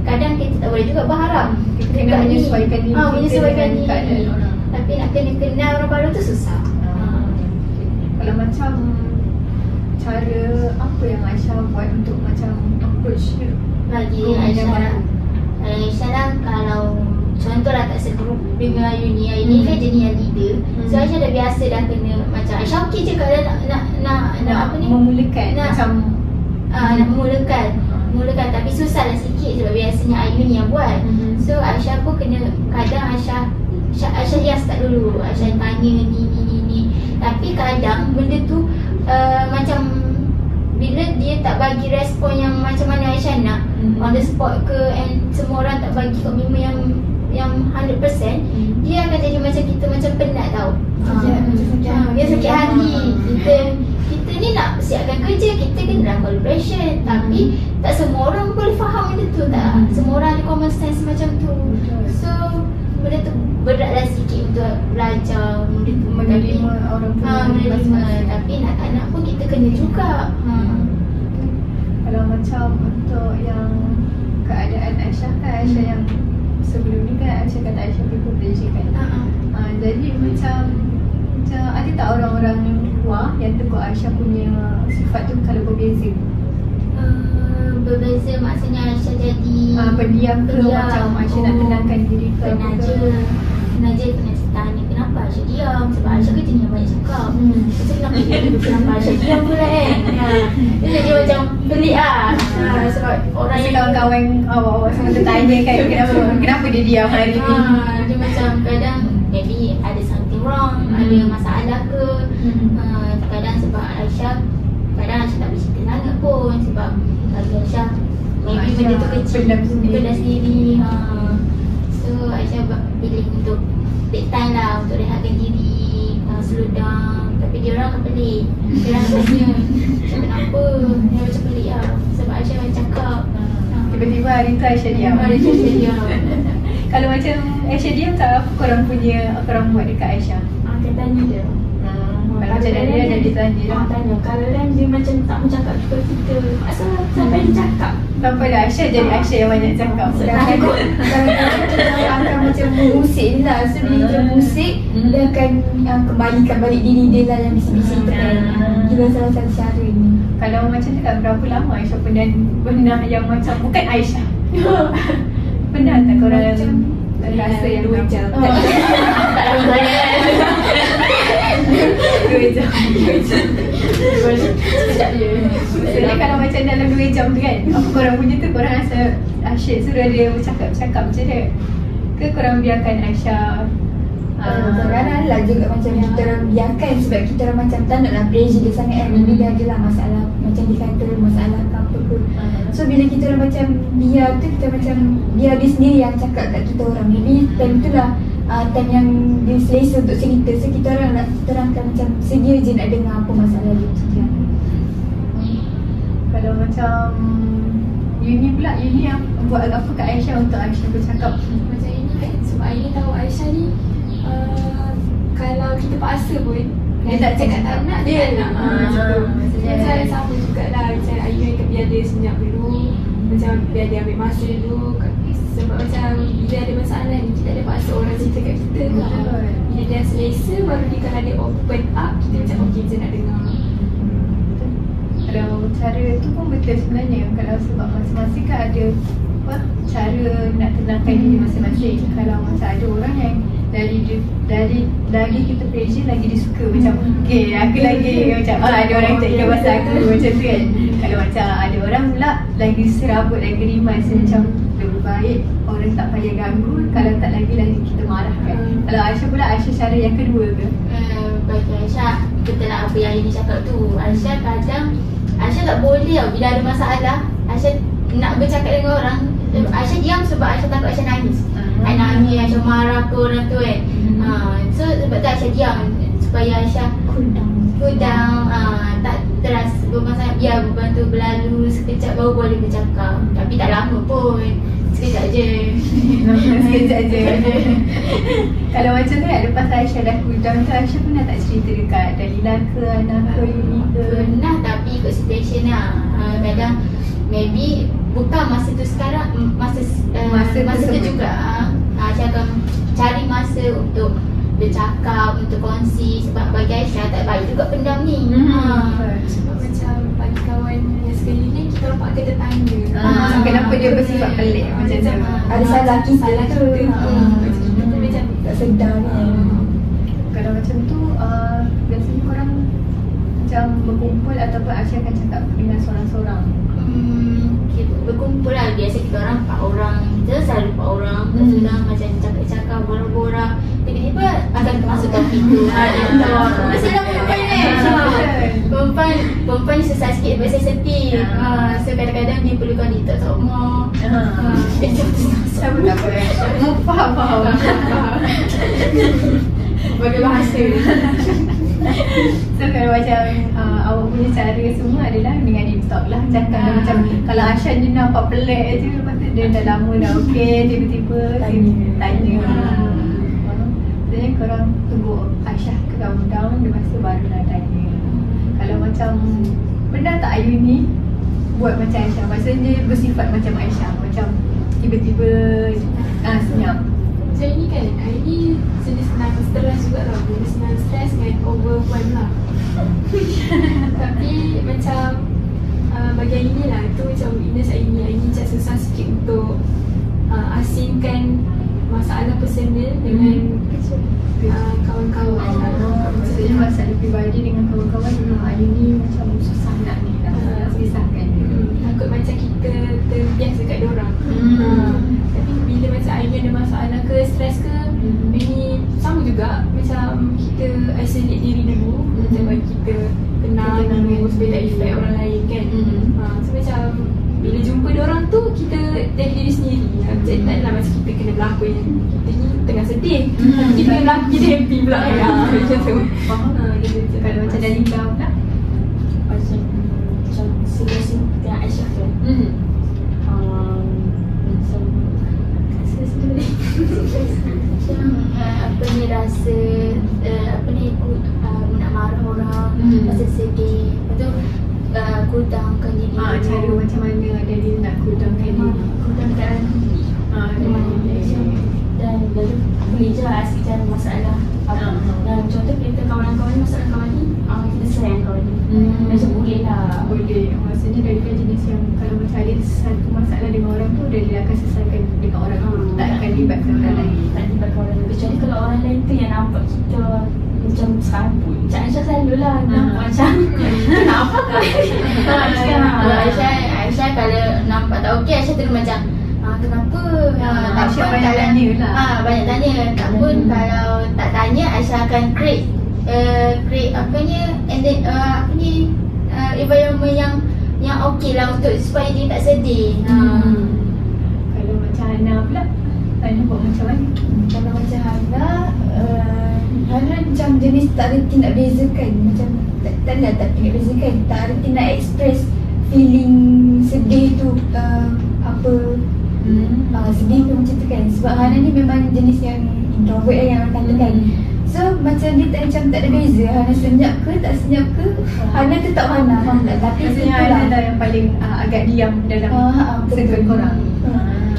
kadang kita tak boleh juga berharap. Kita kena menyesuaikan diri menyesuaikan dengan keadaan orang. Tapi nak kena kenal orang baru tu susah. Kalau macam cara apa yang Aisyah buat untuk macam approach dia Bagi yang baru? Aisyah lah, kalau contoh lah kat segrup dengan Ayuni, Ayuni kan jenis yang leader. So Aisyah dah biasa dah kena macam Aisyah okey je kalau nak apa ni, memulakan macam nak memulakan tapi susah lah sikit sebab biasanya Ayuni yang buat. So Aisyah pun kena, kadang Aisyah yang start dulu, Aisyah tanya ni. Tapi kadang benda tu macam bila dia tak bagi respon yang macam mana Aisyah nak, on the spot ke, and semua orang tak bagi komitmen yang 100%, dia akan jadi macam kita macam penat tau. Dia sakit hati. Kita ni nak siapkan kerja, kita kena dalam collaboration, tapi tak semua orang boleh faham benda tu, tak semua orang ada common sense macam tu. So benda tu beratlah sikit untuk belajar menerima orang menerima, tapi nak tak nak pun kita kena juga. Kalau macam untuk yang keadaan Aisyah kan, Aisyah yang sebelum ni kan Aisyah kata Aisyah people pleasure kan. Jadi macam ada tak orang-orang luar yang tegur Aisyah punya sifat tu kalau berbeza? Berbeza maksudnya Aisyah jadi pendiam ke, macam Aisyah nak tenangkan diri ke? Pernah je tanya kenapa Aisyah diam, sebab Aisyah kerja ni banyak cakap. Kenapa Aisyah diam pula dia jadi macam pelik sebab orang yang kawan-kawan awak semua tertanya kan kenapa dia diam hari ni. Dia macam kadang maybe ada something wrong, ada masalah ke. Kadang sebab Aisyah tak boleh cerita sangat pun, sebab bagi Aisyah maybe benda tu kecil, benda sendiri. So Aisyah pilih untuk take time lah untuk rehatkan diri, slow down. Tapi dia orang akan pelik. Dia orang tanya kenapa, dia macam pelik sebab Aisyah macam cakap. Tiba-tiba hari tu Aisyah diam. Kalau macam Aisyah diam, tak apa korang buat dekat Aisyah? Kita tanya dia. Kalau macam dia ada ditanya tanya. Kalau dia macam tak mencakap kita asal sampai dia cakap. Sampai dah Aisyah jadi Aisyah yang banyak cakap. Kadang-kadang kita akan macam mengusik dia lah. So bila dia mengusik, dia akan kembalikan balik diri dia lah yang bising-bising tu kan. Kita salah satu cara ni. Kalau macam tu kat berapa lama Aisyah pernah yang macam bukan Aisyah? Pernah tak korang rasa yang 2 jam? Tak tahu saya. 2 jam. Jadi kalau macam dalam 2 jam tu kan, apa korang punya tu korang rasa asyik suruh dia bercakap macam dia? Ke korang biarkan Aisyah? Kadang-kadang lah juga macam kita orang biarkan, sebab kita orang macam tak naklah pressure dia sangat kan. Maybe dia adalah masalah, macam dia kata masalah ke apa ke. So bila kita orang macam biar tu, kita macam biar dia sendiri yang cakap kat kita orang. Maybe time tu lah time yang dia selesa untuk cerita. So kita orang akan macam sedia je nak dengar apa masalah dia tu. Kalau macam Uni pula, Uni buat apa kat Aisyah untuk Aisyah bercakap? Macam ini kan, sebab Aini tahu Aisyah ni kalau kita paksa pun dia tak cakap tak nak, dia nak macam sama jugalah. Macam Ayu akan biar dia senyap dulu, macam biar dia ambil masa dulu. Sebab macam bila ada masalah ni, kita ada paksa orang cerita kat kita. Bila dia selesa, baru dia kalau dia open up, kita macam okey je nak dengar. Kalau cara tu pun betul sebenarnya. Kalau sebab masing-masing kan ada cara nak tenangkan diri masing-masing. Kalau macam ada orang yang dari lagi kita pressure, lagi dia suka macam okay aku lagi macam ada orang yang tak ingat pasal aku macam tu kan. Kalau macam ada orang pula lagi serabut, lagi rimas, macam lebih baik orang tak payah ganggu. Kalau tak lagi kita marahkan. Kalau Aisyah pula, Aisyah cara yang kedua ke? Bagi Aisyah, betul lah apa yang Aini cakap tu. Aisyah kadang Aisyah tak boleh tau bila ada masalah Aisyah nak bercakap dengan orang. Aisyah diam sebab Aisyah takut Aisyah nangis. Nangis, Aisyah marah ke orang tu kan. So sebab tu Aisyah diam supaya Aisyah cool down, tak terasa beban sangat. Biar beban tu berlalu sekejap baru boleh bercakap. Tapi tak lama pun, sekejap je. Sekejap je. Kalau macam tu kan, lepas Aisyah dah cool down tu, Aisyah pernah tak cerita dekat Dalila ke, Ana ke, Uni ke? Pernah, tapi ikut situation lah. Kadang maybe bukan masa tu sekarang, masa tu juga Aisyah akan cari masa untuk bercakap, untuk kongsi. Sebab bagi Aisyah tak baik juga pendam ni. Sebab macam bagi kawan yang sekeliling, kita orang kena tanya kenapa dia bersifat pelik macam tu. Ada salah kita tu. Macam tak sedar ni. Kalau macam tu, biasanya korang macam berkumpul ataupun Aisyah akan cakap dengan seorang-seorang? Kita berkumpul lah. Biasa kita orang 4 orang. Kita selalu 4 orang. Lepas macam cakap-cakap, borak-borak. Tiba-tiba akan masuk topik tu. Masa dah berkumpul ni. Perempuan susah sikit buat sensitif. So kadang-kadang dia perlukan detox hormon. Siapa tak apa? Faham. Bagi bahasa. So kalau macam awak punya cara semua adalah dengan detox lah. Macam kalau Aisyah je nampak pelik je, lepas tu dia dah lama dah okey, tiba-tiba tanya. Sebenarnya korang tunggu Aisyah calm down, lepas tu barulah tanya. Kalau macam pernah tak Ayu ni buat macam Aisyah? Maksudnya bersifat macam Aisyah, macam tiba-tiba senyap. Macam ni kan, hari ni senang stres juga lah. Bila senang stres dengan overwhelm lah. Tapi macam bagi hari ni lah, tu macam weakness hari ni macam susah sikit untuk asingkan masalah personal dengan kawan-kawan. Maksudnya masalah peribadi dengan kawan-kawan memang hari ni macam susah nak ni lah, pisahkan. Takut macam kita terbiasa kat diorang. Tapi bila macam hari ni ada masalah ke, stres ke, ini sama juga macam kita isolate diri dulu, macam bagi kita kenal dulu supaya tak effect orang lain kan. So macam bila jumpa diorang tu, kita jadi diri sendiri. Jadi tak adalah macam kita kena berlakon yang kita ni tengah sedih, kita kena berlakon kita happy pula kan. Macam tu. Kalau macam dari kau tak? Macam sedia dengan Aisyah kan. Macam apa ni rasa apa ni nak marah orang, rasa sedih. Lepas tu cooldownkan diri. Cara macam mana dia nak cooldownkan diri? Cooldownkan diri. dan lalu boleh je asyik cari masalah apa. Dan contoh kita kawan-kawan ni, masalah kawan ni, kita serang kawan ni. Macam boleh lah. Boleh. Maksudnya daripada jenis yang kalau macam ada satu masalah dengan orang tu, dia akan selesaikan dengan orang tu, tak akan libatkan orang lain. Tak libatkan orang lain. Kecuali kalau orang lain tu yang nampak kita macam serabut. Macam Aisyah selalu lah nampak macam kenapa kau? Aisyah kalau nampak tak okey, Aisyah terus macam kenapa? Tak Aisyah pun banyak kalau tanya lah. banyak tanya. Tak pun kalau tak tanya, Aisyah akan create environment yang okey lah untuk supaya dia tak sedih. Kalau macam Hana pula, Hana buat macam mana? Kalau macam Hana, Hana macam jenis tak reti nak bezakan. Macam tak nak bezakan, tak reti nak express feeling sedih tu apa. Sedih tu macam tu kan. Sebab Hana ni memang jenis yang introvert yang katakan. So macam dia tak ada beza. Hana senyap ke tak senyap ke, Hana tetap Hana. Faham tak? Tapi Maksudnya Hana dah yang paling agak diam dalam circle korang.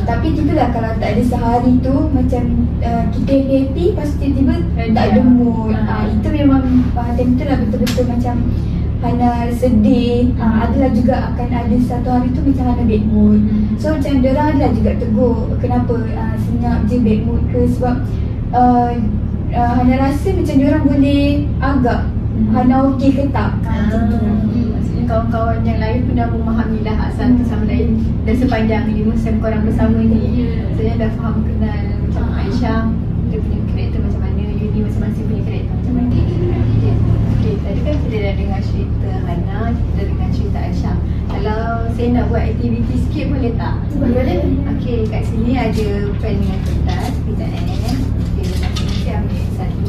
Tapi gitulah, kalau tak ada sehari tu macam kita happy, lepas tu tiba-tiba tak ada mood. Itu memang time tu lah betul-betul macam Hana sedih. Adalah juga akan ada satu hari tu macam Hana bad mood. So macam diorang adalah juga tegur kenapa senyap je bad mood ke. Sebab Hana rasa macam diorang boleh agak Hana okey ke tak. Macam tu lah. Maksudnya kawan-kawan yang lain pun dah memahami lah satu sama lain. Dan sepanjang 5 sem korang bersama ni, saya dah faham kenal macam Aisyah, dia punya karakter macam mana, Yuni masing-masing punya karakter macam mana. Okay, tadi kan kita dah dengar cerita Hana, kita dengar cerita Aisyah. Kalau saya nak buat aktiviti sikit boleh tak? Boleh. Okay, kat sini ada pen dengan kertas. Sekejap Okay, masing-masing ambil satu.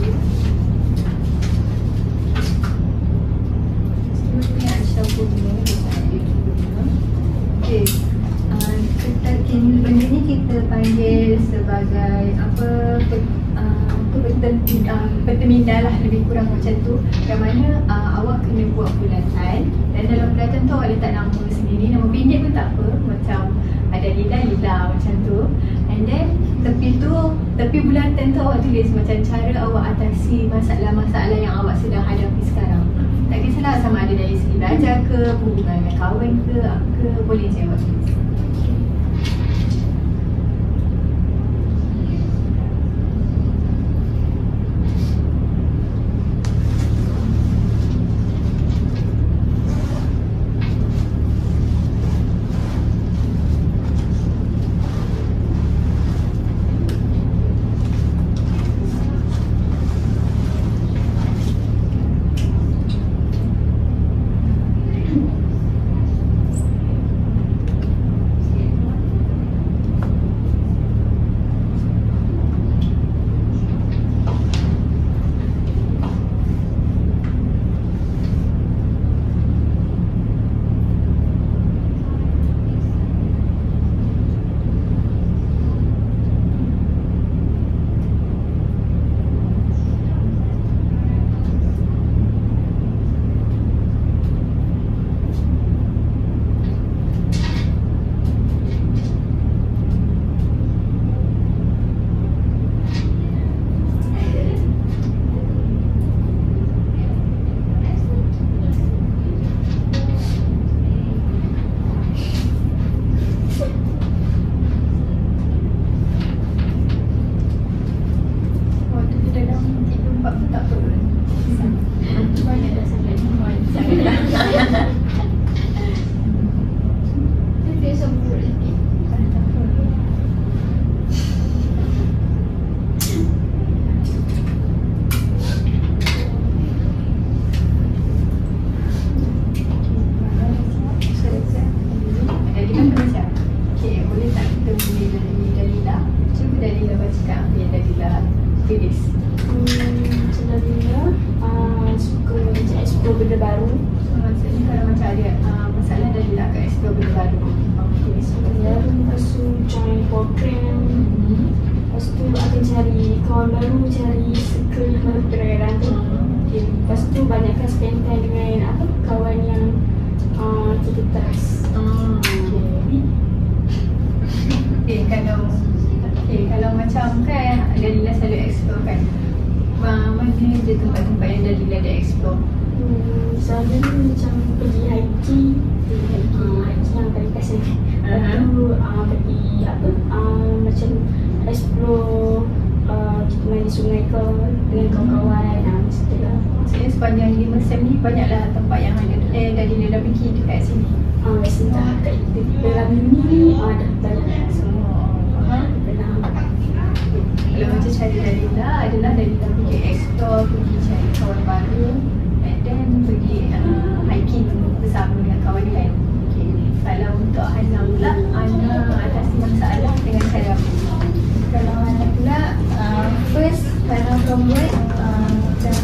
Ini Aisyah punya, kita ambil dulu. Okay, benda ni kita panggil sebagai apa, perteminda lah, lebih kurang macam tu. Yang mana awak kena buat bulatan, dan dalam bulatan tu awak letak nama sendiri, nama pinjit pun tak apa, macam ada lila macam tu. And then tepi bulatan tu awak tulis macam cara awak atasi masalah-masalah yang awak sedang hadapi sekarang. Tak kisahlah sama ada dari segi belajar ke, hubungan dengan kawan ke, apa ke, boleh je awak tulis. Sebab tak turun. Banyak dah sangat. Tapi esok buruk sikit. Okay, boleh tak kita mula dari Dalila? Cuba Dalila bacakan apa yang Dalila tulis. Dalila suka macam explore benda baru. Maksudnya kalau macam ada masalah Dalila akan explore benda baru. Okay, so Baru lepas tu join program. Lepas tu akan cari kawan baru, cari circle yang baru pergerakan tu. Okay. Lepas tu banyakkan spend time dengan kawan yang kita trust. Kalau macam kan Dalila selalu explore kan, mana je tempat-tempat yang Dalila dah explore? Selalu macam pergi hiking. Hiking yang paling best kan. Lepas tu pergi macam explore kita main di sungai ke dengan kawan-kawan macam tu lah. Maksudnya sepanjang 5 sem ni banyaklah tempat yang ada Dalila dah pergi dekat sini. Biasanya kat dalam uni dah banyak semua. Kalau macam cari Dalila adalah Dalila pergi explore, pergi cari kawan baru, and then pergi hiking bersama dengan kawan dia kan. Okay. Kalau untuk Hana pula, Hana atasi masalah dengan cara apa? Kalau Hana pula, first Hana akan buat macam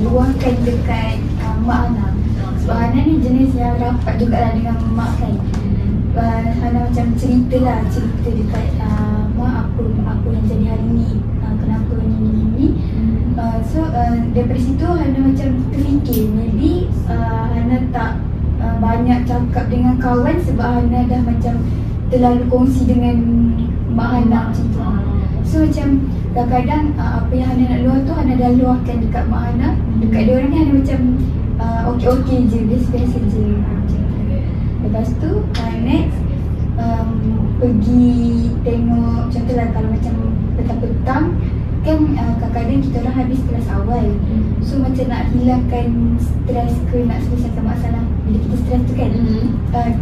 luahkan dekat mak Hana. Sebab Hana ni jenis yang rapat jugalah dengan mak kan. Hana macam cerita dekat mak apa yang jadi hari ni, kenapa ni. So daripada situ Hana macam terfikir maybe Hana tak banyak cakap dengan kawan sebab Hana dah macam terlalu kongsi dengan mak Hana macam tu. So macam kadang-kadang apa yang Hana nak luah tu Hana dah luahkan dekat mak Hana. Dekat dia orang ni Hana macam okey-okey je, biasa-biasa je macam tu. Lepas tu next pergi tengok, contohlah kalau macam petang-petang kan kadang-kadang kita orang habis kelas awal. So macam nak hilangkan stres ke nak selesaikan masalah bila kita stres tu kan,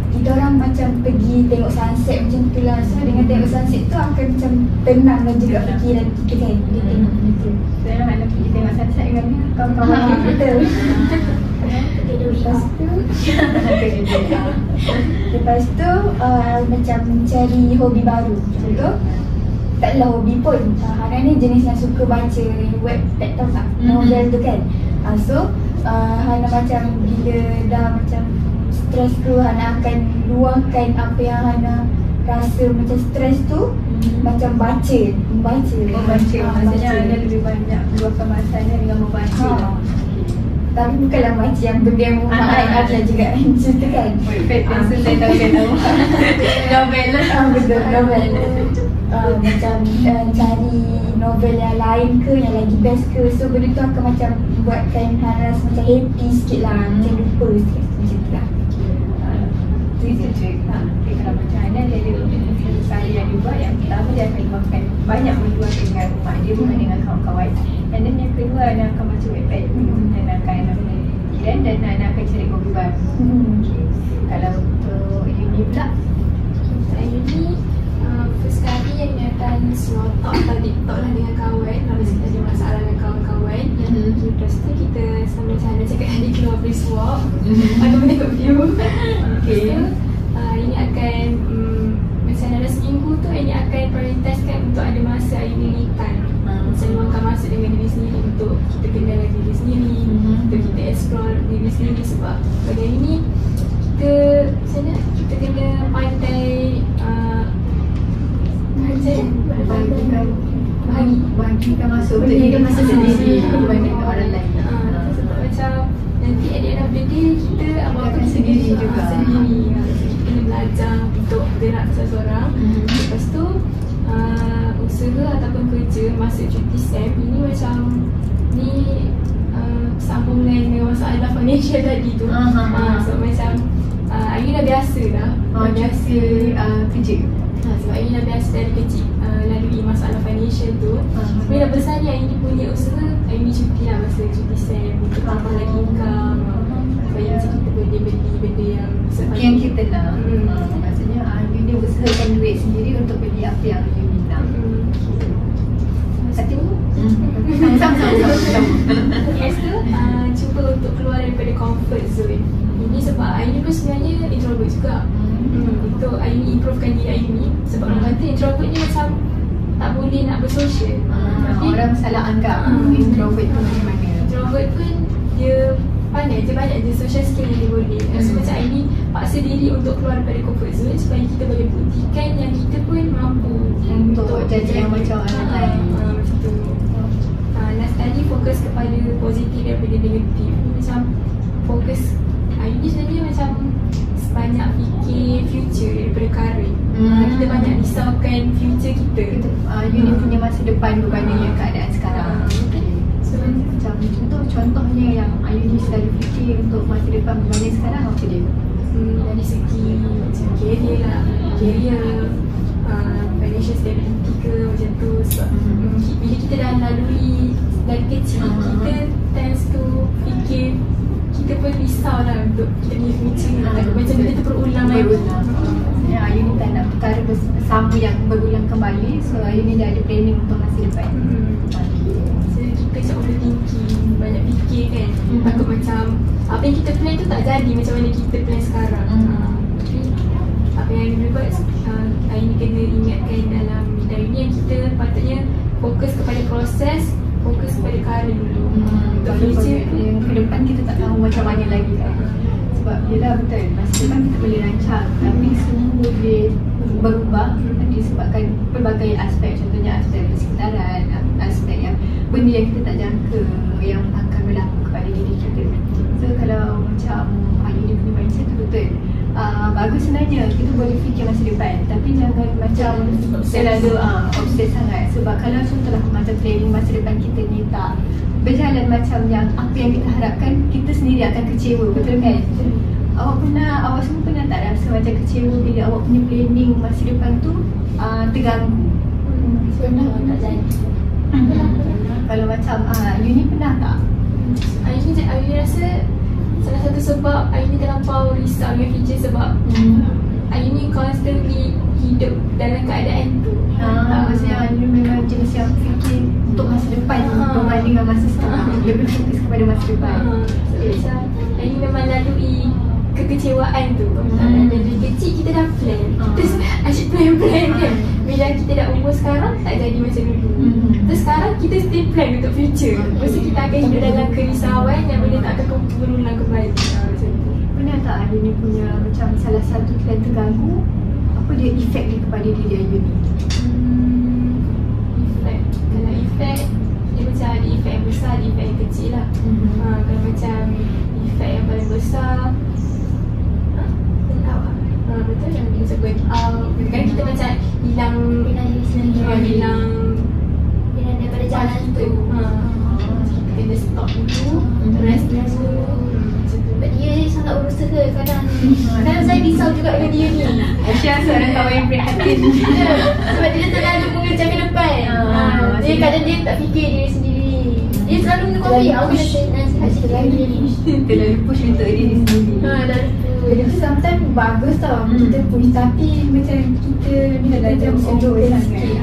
kita orang macam pergi tengok sunset macam tu lah. So dengan tengok sunset tu akan macam tenang dan juga fikiran kita kan bila tengok benda tu. So Hana pergi tengok sunset dengan kawan-kawan kita. Lepas tu macam cari hobi baru. Contoh taklah hobi pun, Hana ni jenis yang suka baca webpad, tahu tak? Novel tu kan. So Hana macam bila dah macam stres tu, Hana akan luahkan apa yang Hana rasa macam stres tu, macam membaca. Maksudnya Hana lebih banyak luahkan masanya dengan membaca. Tapi bukanlah baca yang benda yang ada juga cerita kan. Saya tahu novel lah. Betul, novel. Macam cari novel yang lain ke, yang lagi best ke. So benda tu akan macam buatkan Hana rasa macam happy sikit lah, macam lupa sikit macam tu lah. Itu je. Kalau macam Hana dia ada saya yang dia buat, yang pertama dia akan luahkan banyak berluahkan dengan rumah dia, bukan dengan kawan-kawan. Dan yang kedua Hana akan baca webpad dulu, Hana akan fikiran dan Hana akan cari hobi baru. Okay. Kalau untuk uni pula, Untuk uni, first kali yang ni akan small talk atau deep talk lah dengan kawan. Kalau kita ada masalah dengan kawan-kawan, lepas tu kita sama macam Hana cakap tadi, keluar brisk walk atau tengok view. Okay. Ini akan macam dalam seminggu tu, ini akan prioritaskan untuk ada masa uni litan. Macam luangkan masa dengan diri sendiri untuk kita kenal diri sendiri, untuk kita explore diri sendiri. Sebab pada hari ni kita kena pandai bahagikan masa untuk diri masa sendiri berbanding orang lain. Sebab macam nanti at the end of the day kita apa-apa akan sendiri juga. Kita kena belajar untuk gerak seseorang. Lepas tu usaha ataupun kerja masa cuti SEM ini macam ni sambung dengan masalah financial tadi tu. So macam Aini dah biasa dah. Biasa kerja. Sebab Aini dah biasa dari kecil lalui masalah financial tu. Bila besar ni Aini punya usaha, Aini cuti masa cuti SEM untuk tambah lagi income, supaya macam kita boleh beli benda yang yang kita nak. Maksudnya Uni usahakan duit sendiri untuk beli apa yang Uni nak. Satu sama-sama. Next tu, cuba untuk keluar daripada comfort zone. Ini sebab Aini pun sebenarnya introvert juga. Untuk Aini improvekan diri Aini. Sebab orang kata introvert ni macam tak boleh nak bersosial. Tapi Orang salah anggap introvert tu macam mana. introvert pun dia pandai je, banyak je social skill yang dia boleh. So macam Aini paksa diri untuk keluar daripada comfort zone supaya kita boleh buktikan yang kita pun mampu Untuk jadi yang macam orang lain. macam tu. Last kali fokus kepada positif daripada negatif. Macam fokus Aini sebenarnya macam banyak fikir future daripada current. Kita banyak risaukan future kita. Uni punya masa depan berbanding keadaan sekarang. So macam contohnya yang Uni selalu fikir untuk masa depan berbanding sekarang apa dia? Dari segi macam career lah, financial stability ke macam tu. Sebab bila kita dah lalui dari kecil, kita tends to fikir, kita pun risau lah untuk kita punya future ni. Takut macam benda tu berulang lagi. Ya, Uni tak nak perkara sama yang berulang kembali. So Uni dah ada planning untuk masa depan. So kita macam overthinking, banyak fikir kan. Takut macam apa yang kita plan tu tak jadi macam mana kita plan sekarang. Tapi apa yang Aini buat, Aini kena ingatkan dalam bidang ini yang kita patutnya fokus kepada proses, fokus kepada current dulu. Untuk future tu yang ke depan kita tak tahu macam mana lagi kan. Sebab yelah betul, masa depan kita boleh rancang tapi semua boleh berubah disebabkan pelbagai aspek. Contohnya aspek persekitaran, aspek yang benda yang kita tak jangka yang akan berlaku kepada diri kita. So kalau macam Uni punya mindset tu betul. Bagus sebenarnya kita boleh fikir masa depan, tapi jangan macam terlalu obses sangat. Sebab kalau contohlah macam planning masa depan kita ni tak berjalan macam yang apa yang kita harapkan, kita sendiri akan kecewa, betul kan? Awak semua pernah tak rasa macam kecewa bila awak punya planning masa depan tu terganggu? Pernah tak jadi. Kalau macam Uni pernah tak? Aini rasa salah satu sebab Aini terlampau risau dengan future sebab Aini constantly hidup dalam keadaan tu. Maksudnya Uni memang jenis yang fikir untuk masa depan berbanding dengan masa sekarang. Lebih fokus kepada masa depan. So macam Aini memang lalui kekecewaan tu. Dari kecil kita dah plan, kita asyik plan kan. Bila kita dah umur sekarang tak jadi macam dulu. Terus sekarang kita still plan untuk future. Lepas tu kita akan hidup dalam kerisauan yang benda tak akan berulang kembali. Macam tu. Pernah tak Uni punya macam salah satu plan terganggu? Apa dia efek dia kepada diri Uni? Efek. Kalau efek, dia macam ada efek yang besar, ada efek yang kecil lah. Kalau macam efek yang paling besar, betul yang dia sebut kan kita macam hilang daripada jalan tu. Kita kena stop dulu, rest dulu. Sebab dia sangat berusaha kadang saya risau juga dengan dia ni. Aisyah seorang kawan yang prihatin. Sebab dia terlalu mengejar ke depan. Dia kadang dia tak fikir diri sendiri. Dia selalu minum kopi. Aku nasihat lagi dia ni. Terlalu push untuk diri sendiri. Jadi sometimes bagus tau kita push, tapi macam kita ni macam overwhelmed sikit.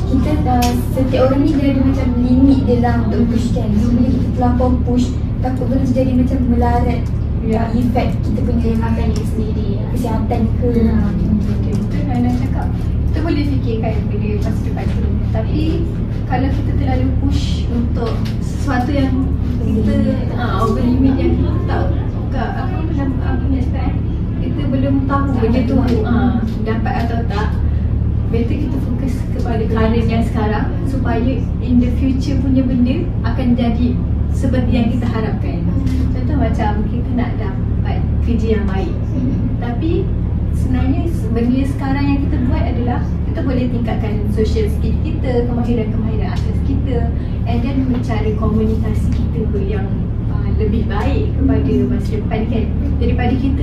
Kita setiap orang ni dia ada macam limit dia lah untuk push kan. So bila kita terlampau push, takut boleh jadi macam melarat efek kita punya makan diri sendiri, kesihatan ke. Betul Nana cakap. Kita boleh fikirkan benda masa depan tu. Tapi kalau kita terlalu push untuk sesuatu yang kita over limit yang kita tahu kita belum tahu benda tu dapat atau tak. Better kita fokus kepada current yang sekarang supaya in the future punya benda akan jadi seperti yang kita harapkan. Contoh macam kita nak dapat kerja yang baik, tapi sebenarnya benda sekarang yang kita buat adalah kita boleh tingkatkan social skill kita, kemahiran-kemahiran atas kita, and then mencari komunikasi kita yang lebih baik kepada masa depan kan. Daripada kita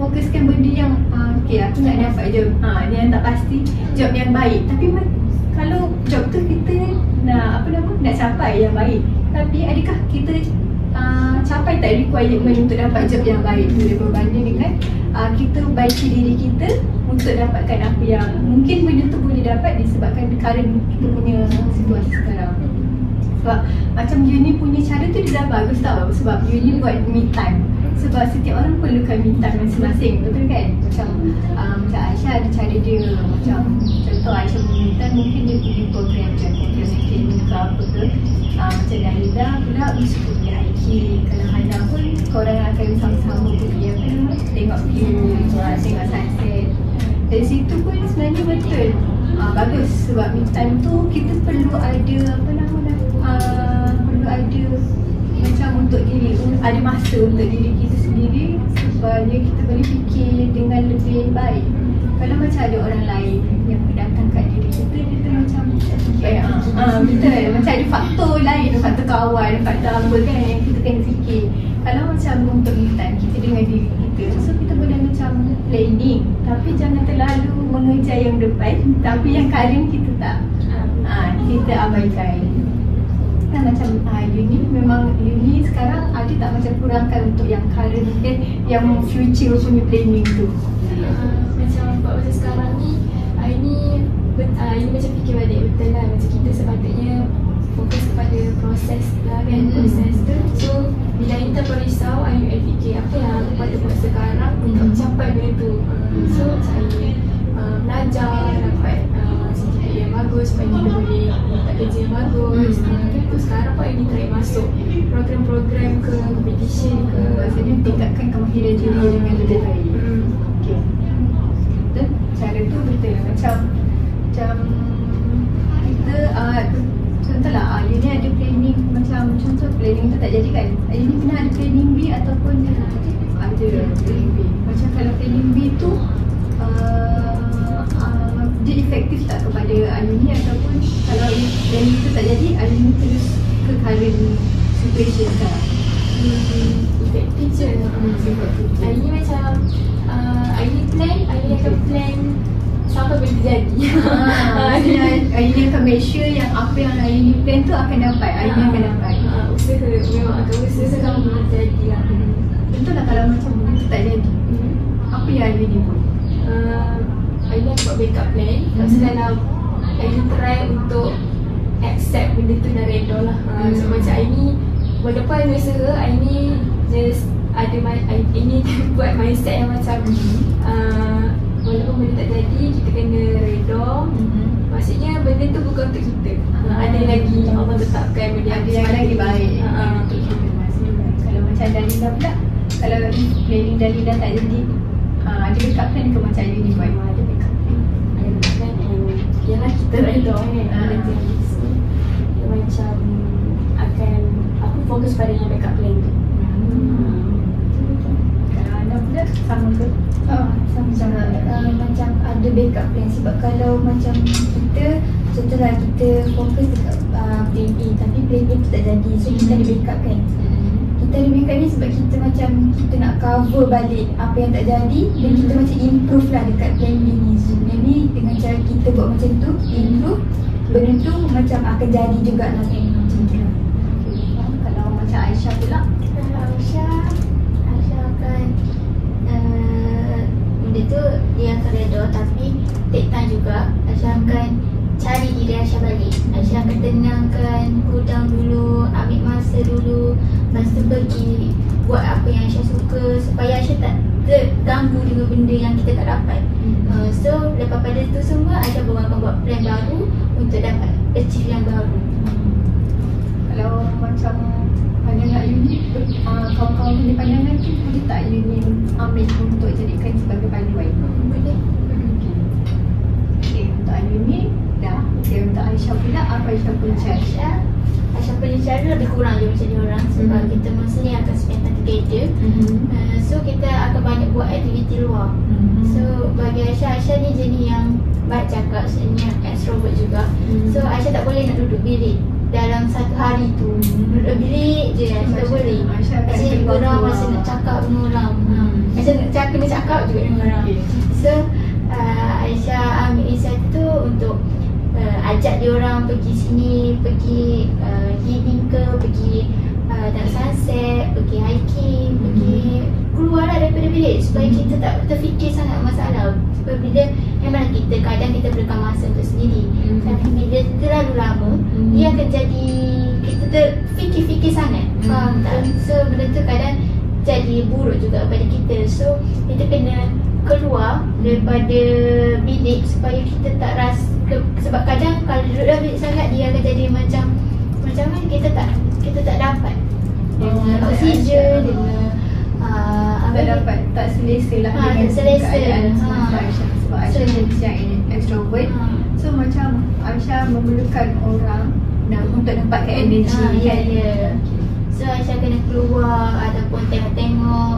fokuskan benda yang okay aku nak dapat job ni yang tak pasti, job yang baik, tapi kalau job tu kita nak nak capai yang baik, tapi adakah kita capai tak requirement untuk dapat job yang baik tu, berbanding dengan kita baiki diri kita untuk dapatkan apa yang mungkin benda tu boleh dapat disebabkan current kita punya situasi sekarang. Sebab macam uni punya cara tu dia dah bagus tau, sebab uni buat me time. Sebab setiap orang perlukan me time masing-masing, betul kan? Macam Aisyah ada cara dia, macam contoh Aisyah punya me time mungkin dia pergi program macam program akademik ke apa ke. Macam Nahida pula mesti pergi hiking. Kalau Hana pun korang akan sama-sama pergi tengok view, tengok sunset. Dari situ pun sebenarnya betul bagus, sebab me time tu kita perlu ada perlu ada macam untuk diri, ada masa untuk diri kita sendiri supaya kita boleh fikir dengan lebih baik. Kalau macam ada orang lain yang datang kat diri kita macam betul, macam ada faktor lain, faktor kawan, faktor apa kan yang kita kena fikir. Kalau macam untuk me time kita dengan diri kita, so kita boleh macam planning, tapi jangan terlalu mengejar yang depan, tapi yang current kita tak kita abaikan. Macam uni, memang uni sekarang ada tak macam kurangkan untuk yang current yang future punya planning tu? Macam buat masa sekarang ni, ini macam fikir balik betul lah, macam kita sepatutnya fokus kepada proses lah kan, proses tu. So bila kita berisau, Ayu fikir apa yang aku patut buat sekarang untuk capai benda tu. So saya belajar, dapat certificate yang bagus supaya kita boleh dapat kerja yang bagus. Itu sekarang Pak ini try masuk program-program ke competition ke, maksudnya tingkatkan kemahiran diri dengan lebih baik. Okay. Dan cara tu betul macam kita contohlah uni ada planning, macam contoh planning tu tak jadi kan, uni pernah ada planning B ataupun ada planning B. Macam kalau planning B tu dia efektif tak kepada uni, ataupun kalau planning tu tak jadi, uni terus ke current situation sekarang? Efektif je. Ini macam Aini akan plan sampai benda jadi. Aini akan make sure yang apa yang Aini plan tu akan dapat, Aini akan dapat. Usaha, memang akan usaha sampai benda jadi lah. Contohlah kalau macam benda tu tak jadi, apa yang Aini buat? Aini buat backup plan. Lepas dalam Aini try untuk accept benda tu dan redha lah. So macam Aini walaupun usaha, Aini just ada Aini buat mindset yang macam walaupun benda tak jadi, kita kena redha. Maksudnya benda tu bukan untuk kita. Ada lagi Allah letakkan benda yang lagi baik untuk kita. Kalau macam Dalila pula, kalau planning Dalila tak jadi, ada backup plan ke macam Uni buat? Ada backup plan yalah kita redha kan. Macam akan aku fokus pada yang backup plan tu. Kalau anda pula sama ke? Sama-sama. Macam ada backup plan, sebab kalau macam kita contohlah kita fokus dekat plan A, tapi plan A tu tak jadi, so kita ada backup kan. Kita ada backup ni sebab kita macam kita nak cover balik apa yang tak jadi, dan kita macam improve lah dekat plan B ni. So maybe dengan cara kita buat macam tu, kita improve, benda tu macam akan jadi jugalah kan, macam tu lah. Kalau macam Aisyah pula? Kalau Aisyah akan benda tu dia akan redha, tapi take time juga. Aisyah akan cari diri Aisyah balik. Aisyah akan tenangkan, cool down dulu, ambil masa dulu, lepas tu pergi buat apa yang Aisyah suka supaya Aisyah tak terganggu dengan benda yang kita tak dapat. So lepas pada tu semua, Aisyah akan buat plan baru untuk dapat achieve yang baru. Kalau macam pandangan uni, kawan-kawan punya pandangan tu boleh tak uni ambil untuk jadikan sebagai panduan? Boleh. Okay, untuk uni dah. Okay, untuk Aisyah pula, apa Aisyah punya cara? Aisyah punya cara lebih kurang je macam dia orang, sebab kita mostly akan spend time together. So kita akan banyak buat aktiviti luar. So bagi Aisyah ni jenis yang baik cakap, sebenarnya extrovert juga. So Aisyah tak boleh nak duduk bilik dalam satu hari tu. Duduk bilik je Aisyah tak boleh. Aisyah geram masa nak cakap dengan orang. Aisyah nak cakap juga dengan orang. So Aisyah ambil inisiatif tu untuk ajak dia orang pergi sini, pergi healing ke, pergi nak sunset, pergi hiking, pergi keluar lah daripada bilik supaya kita tak terfikir sangat masalah. Sebab bila memang kita kadang kita perlukan masa untuk sendiri, tapi bila terlalu lama dia akan jadi kita terfikir-fikir sangat. Faham tak? So benda tu kadang jadi buruk juga pada kita. So kita kena keluar daripada bilik supaya kita tak rasa sebab kadang kalau duduk dalam bilik sangat dia akan jadi macam mana kita tak dapat dengan oksigen, dengan tak selesa lah dengan keadaan semasa Aisyah. Sebab Aisyah jenis yang extrovert, so macam Aisyah memerlukan orang untuk dapatkan energi kan. So Aisyah kena keluar ataupun tengok-tengok,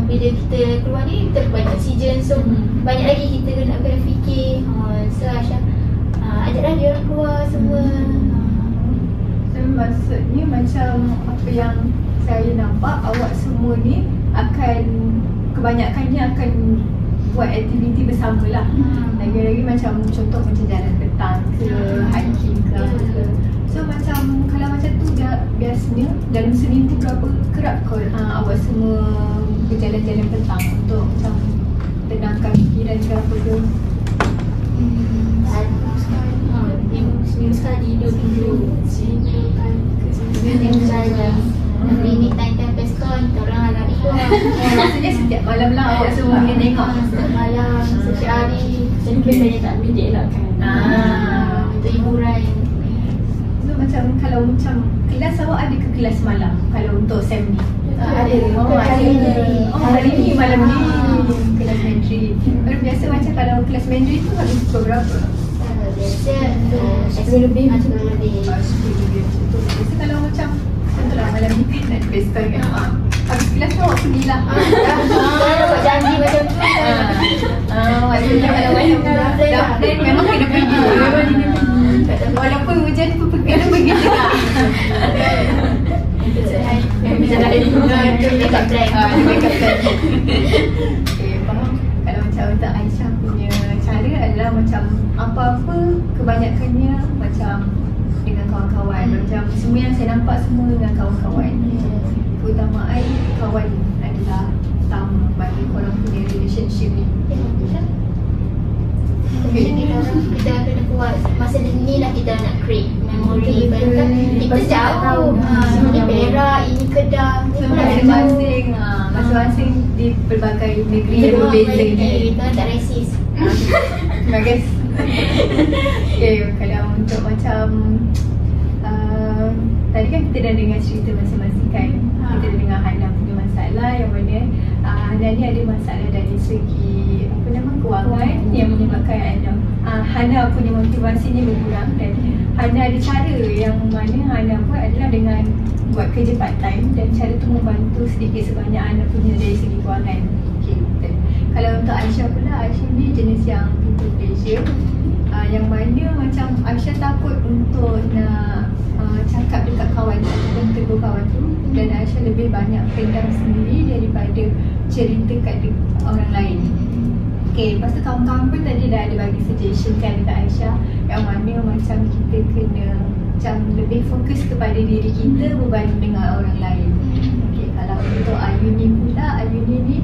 bila kita keluar ni kita banyak oksigen, so banyak lagi kita nak kena fikir. So Aisyah ajaklah dia orang keluar semua. So maksudnya macam apa yang saya nampak, awak semua ni akan kebanyakannya akan buat aktiviti bersama lah. Lagi-lagi macam contoh macam jalan petang ke, hiking ke apa ke. So macam kalau macam tu biasanya dalam seminggu berapa kerap awak semua berjalan-jalan petang untuk macam tenangkan fikiran ke apa ke? Seminggu sekali, 2 minggu. Seminggu saja. Tapi ni time-time peskon, korang nak ikut. Maksudnya setiap malam lah awak semua boleh tengok. Setiap malam, setiap hari. Jadi biasanya tak bilik lah kan. Untuk hiburan. So macam kalau macam kelas awak ada ke kelas malam kalau untuk SEM ni? Ada. Hari ni malam ni kelas Mandarin. Biasa macam kalau kelas Mandarin tu habis pukul berapa? Biasa 10 lebih. 10 lebih. Biasa kalau macam contohlah malam ni kan nak pesta kan, habis kelas tu awak pergilah. Kalau buat janji macam tu kan. Maksudnya kalau macam dah plan memang kena pergi. Walaupun hujan pun kena pergi juga. Macam dah ada itu makeup plan. Makeup plan. Okay, faham. Kalau macam untuk Aisyah punya cara adalah macam apa-apa kebanyakannya macam dengan kawan-kawan. Macam semua yang saya nampak semua dengan kawan-kawan. Keutamaan kawan adalah utama bagi korang punya relationship ni. Kita kena kuat. Masa ni lah kita nak create memori. Kita jauh. Ini Perak, ini Kedah. Masing-masing di pelbagai negeri yang berbeza. Kita tak resis. Bagus. Okay, kalau untuk macam tadi kan kita dah dengar cerita masing-masing kan. Kita dah dengar Hana punya masalah yang mana Hana ni ada masalah dari segi kewangan yang menyebabkan Hana punya motivasinya berkurang, dan Hana ada cara yang mana Hana buat adalah dengan buat kerja part time, dan cara tu membantu sedikit sebanyak Hana punya dari segi kewangan. Okay, betul. Kalau untuk Aisyah pula, Aisyah ni jenis yang people pleasure, yang mana macam Aisyah takut untuk nak cakap dekat kawan dan tegur kawan tu, dan Aisyah lebih banyak pendam sendiri daripada cerita kat orang lain. Okay, lepas tu kawan-kawan pun tadi dah ada bagi suggestion kan dekat Aisyah yang mana macam kita kena macam lebih fokus kepada diri kita berbanding dengan orang lain. Okay, kalau untuk Ayuni pula, Ayuni ni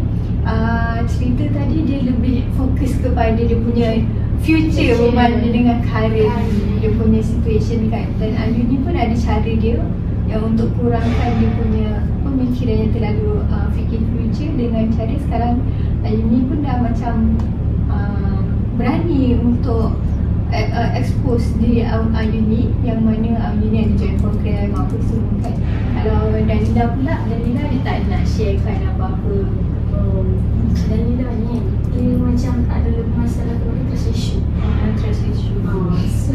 cerita tadi dia lebih fokus kepada dia punya future berbanding dengan karir dia punya situation kan. Dan Ayuni pun ada cara dia yang untuk kurangkan dia punya pemikiran yang terlalu fikir future dengan cara sekarang Ayuni pun dah macam berani untuk expose diri Ayuni, yang mana Ayuni ada join program apa semua kan. Kalau Dalila pula, Dalila dia tak nak sharekan apa-apa. Dalila ni dia macam ada masalah trust issue. Trust issue. So,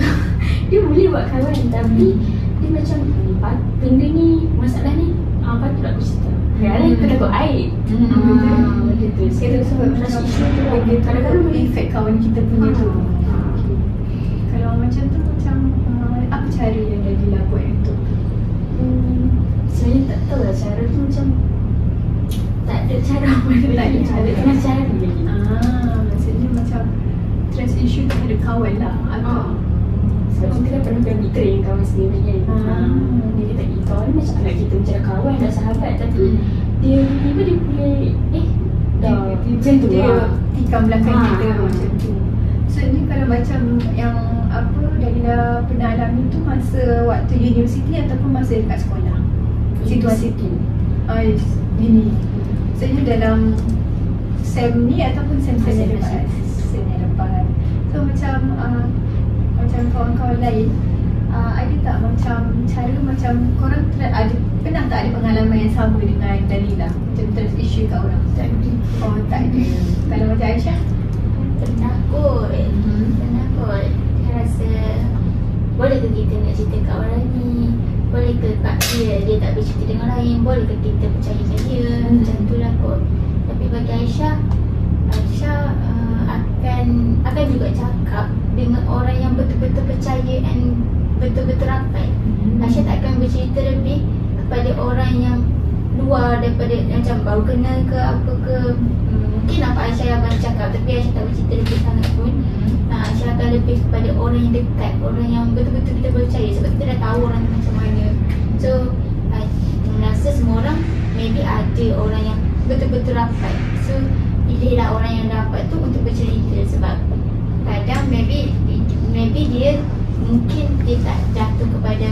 dia boleh buat kawan tapi dia macam benda ni, masalah ni patut aku cerita. Kadang-kadang aku takut aib. Benda tu. Kita sebab trust issue tu kadang-kadang boleh effect kawan kita punya tu. Kalau macam tu macam apa cara yang Dalila buat untuk saya tak tahu lah cara tu, macam tak ada cara apa lagi. Tak ada cara. Tengah cari lagi. maksudnya macam trust issue terhadap kawan lah atau Sebab kita dah pernah pergi train kawan sendiri kan. Dia kata kau ni macam anak kita macam kawan dah sahabat, tapi dia tiba-tiba dia boleh dah macam tu dia lah. tikam belakang kita macam tu. So ni kalau macam yang apa Dalila pernah alami tu masa waktu universiti ataupun masa dekat sekolah? Situasi tu. Yes, ini. So ni dalam sem ni ataupun sem-sem yang lepas? Sem yang lepas. So macam macam kawan-kawan lain, ada tak macam cara macam korang ada pernah tak ada pengalaman yang sama dengan Dalila? Macam trust issue kat orang? Tak ada. Oh tak ada. Kalau macam Aisyah? Pernah kot. Saya rasa boleh ke kita nak cerita kat orang ni? Boleh ke kat dia tak boleh cerita dengan lain? Boleh ke kita percayakan dia? Macam tu lah kot. Tapi bagi Aisyah akan juga cakap dengan orang yang betul-betul percaya and betul-betul rapat. Aisyah tak akan bercerita lebih kepada orang yang luar daripada macam baru kenal ke apa ke. Mungkin apa Aisyah yang akan cakap, tapi Aisyah tak bercerita lebih sangat pun. Aisyah akan lebih kepada orang yang dekat, orang yang betul-betul kita percaya, sebab kita dah tahu orang macam mana. So rasa semua orang maybe ada orang yang betul-betul rapat. So pilihlah orang yang rapat tu untuk bercerita, sebab kadang maybe dia mungkin dia tak jatuh kepada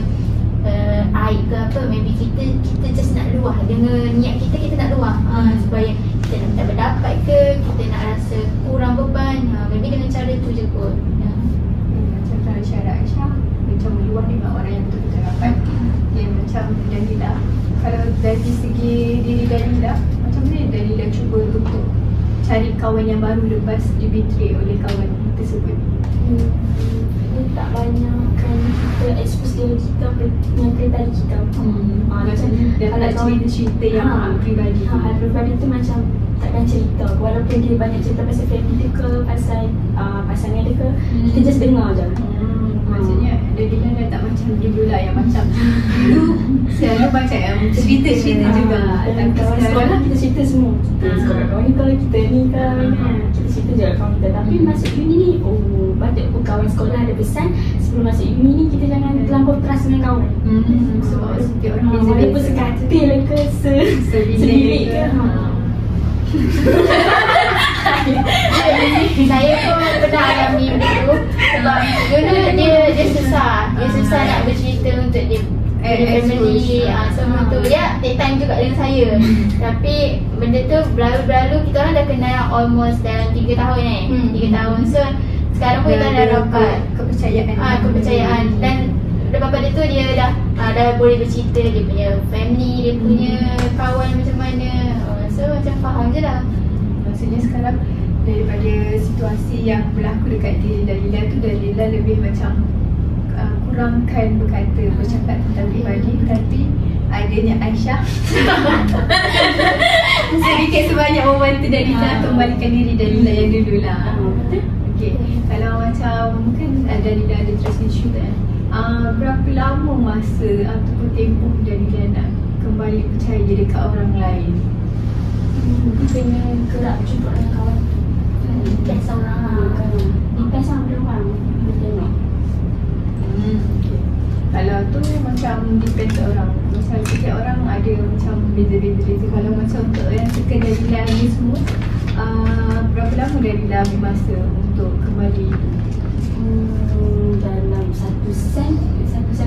aib ke apa. Maybe kita just nak luah dengan niat kita nak luah supaya kita nak dapat pendapat ke, kita nak rasa kurang beban. Maybe dengan cara tu je kot. Macam cara syarat Aisyah macam meluah dengan orang yang betul-betul rapat. Macam Dalila, kalau dari segi diri Dalila, macam mana Dalila cuba untuk cari kawan yang baru lepas di-betray oleh kawan tersebut? Dia tak banyak kan kita expose diri kita yang pribadi kita. Macam kalau cerita-cerita yang pribadi. Pribadi tu macam takkan cerita, walaupun dia banyak cerita pasal family dia ke, pasal pasangan dia ke, kita just dengar je. Maksudnya Dalila dah tak macam dulu lah, yang macam dulu selalu macam yang cerita-cerita juga. Dan kawan sekolah kita cerita semua. Kita sekolah kawan kita ni ke, kita cerita je kawan kita. Tapi masuk uni ni, patut pun kawan sekolah ada pesan sebelum masuk uni ni kita jangan terlampau trust dengan kawan. Sebab setiap orang Walaupun beza-beza. sekatil ke, sebilik ke. Saya pun pernah alami begitu. Sebab dulu dia susah nak bercerita untuk dia family. Semua tu dia take time juga dengan saya. Tapi benda tu berlalu-berlalu, kita orang dah kenal almost dalam 3 tahun 3 tahun. So sekarang pun kita dah dapat kepercayaan. Dan lepas pada tu dia dah boleh bercerita dia punya family, dia punya kawan macam mana. So macam faham je lah. Maksudnya sekarang daripada situasi yang berlaku dekat diri Dalila tu, Dalila lebih macam kurangkan bercakap tentang pribadi, tapi adanya Aisyah sedikit sebanyak membantu Dalila kembalikan diri Dalila yang dulu lah. Okay. Kalau macam mungkin Dalila ada trust issue kan, berapa lama masa ataupun tempoh Dalila nak kembali percaya dekat orang lain? Mungkin kena gerak jumpa dengan kawan. Depends orang. Depends orang. Kita tengok. Okay. Kalau tu macam depends orang. Macam setiap orang ada macam beza-beza. Kalau macam untuk yang suka Dalila ni semua, berapa lama Dalila ambil masa untuk kembali? Dalam satu sem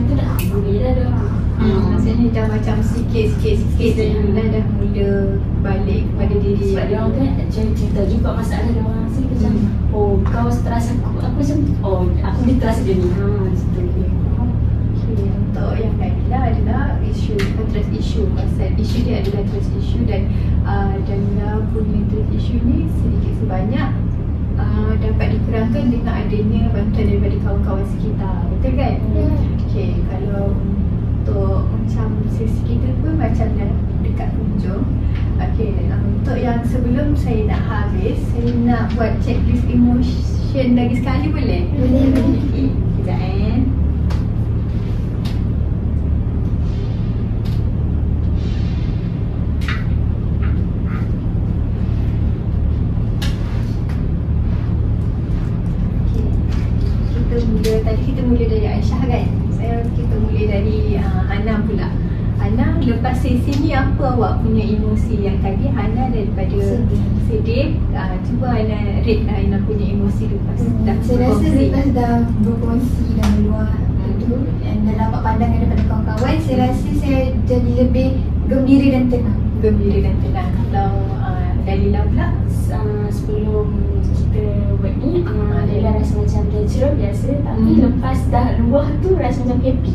tu dah boleh dah. Maksudnya dah macam sikit Dalila dah mula balik kepada diri. Sebab dia orang kan cerita juga masalah dia orang. So kita macam, kau trust aku macam, aku ni trust dia ni. Macam tu. Untuk yang Dalila adalah trust issue. Pasal isu dia adalah trust issue, dan Dalila punya trust issue ni sedikit sebanyak dapat dikurangkan dengan adanya bantuan daripada kawan-kawan sekitar. Betul kan? Okay, kalau untuk macam sesi kita pun macam dah dekat hujung. Okay, untuk yang sebelum saya nak habis, saya nak buat checklist emotion lagi sekali, boleh? Boleh. Okay, sekejap Tadi kita mula dari Aisyah. Lepas sesi ni apa awak punya emosi? Yang tadi Hana daripada sedih. Cuba Hana rate Hana punya emosi lepas dah Saya rasa berkongsi. lepas dah berkongsi dan meluah itu dan dapat pandangan daripada kawan-kawan, saya rasa saya jadi lebih gembira dan tenang. Gembira dan tenang. Kalau Dalila pula? Sebelum kita buat ni, Adalah rasa macam natural biasa. Tapi lepas dah luah tu rasa macam happy.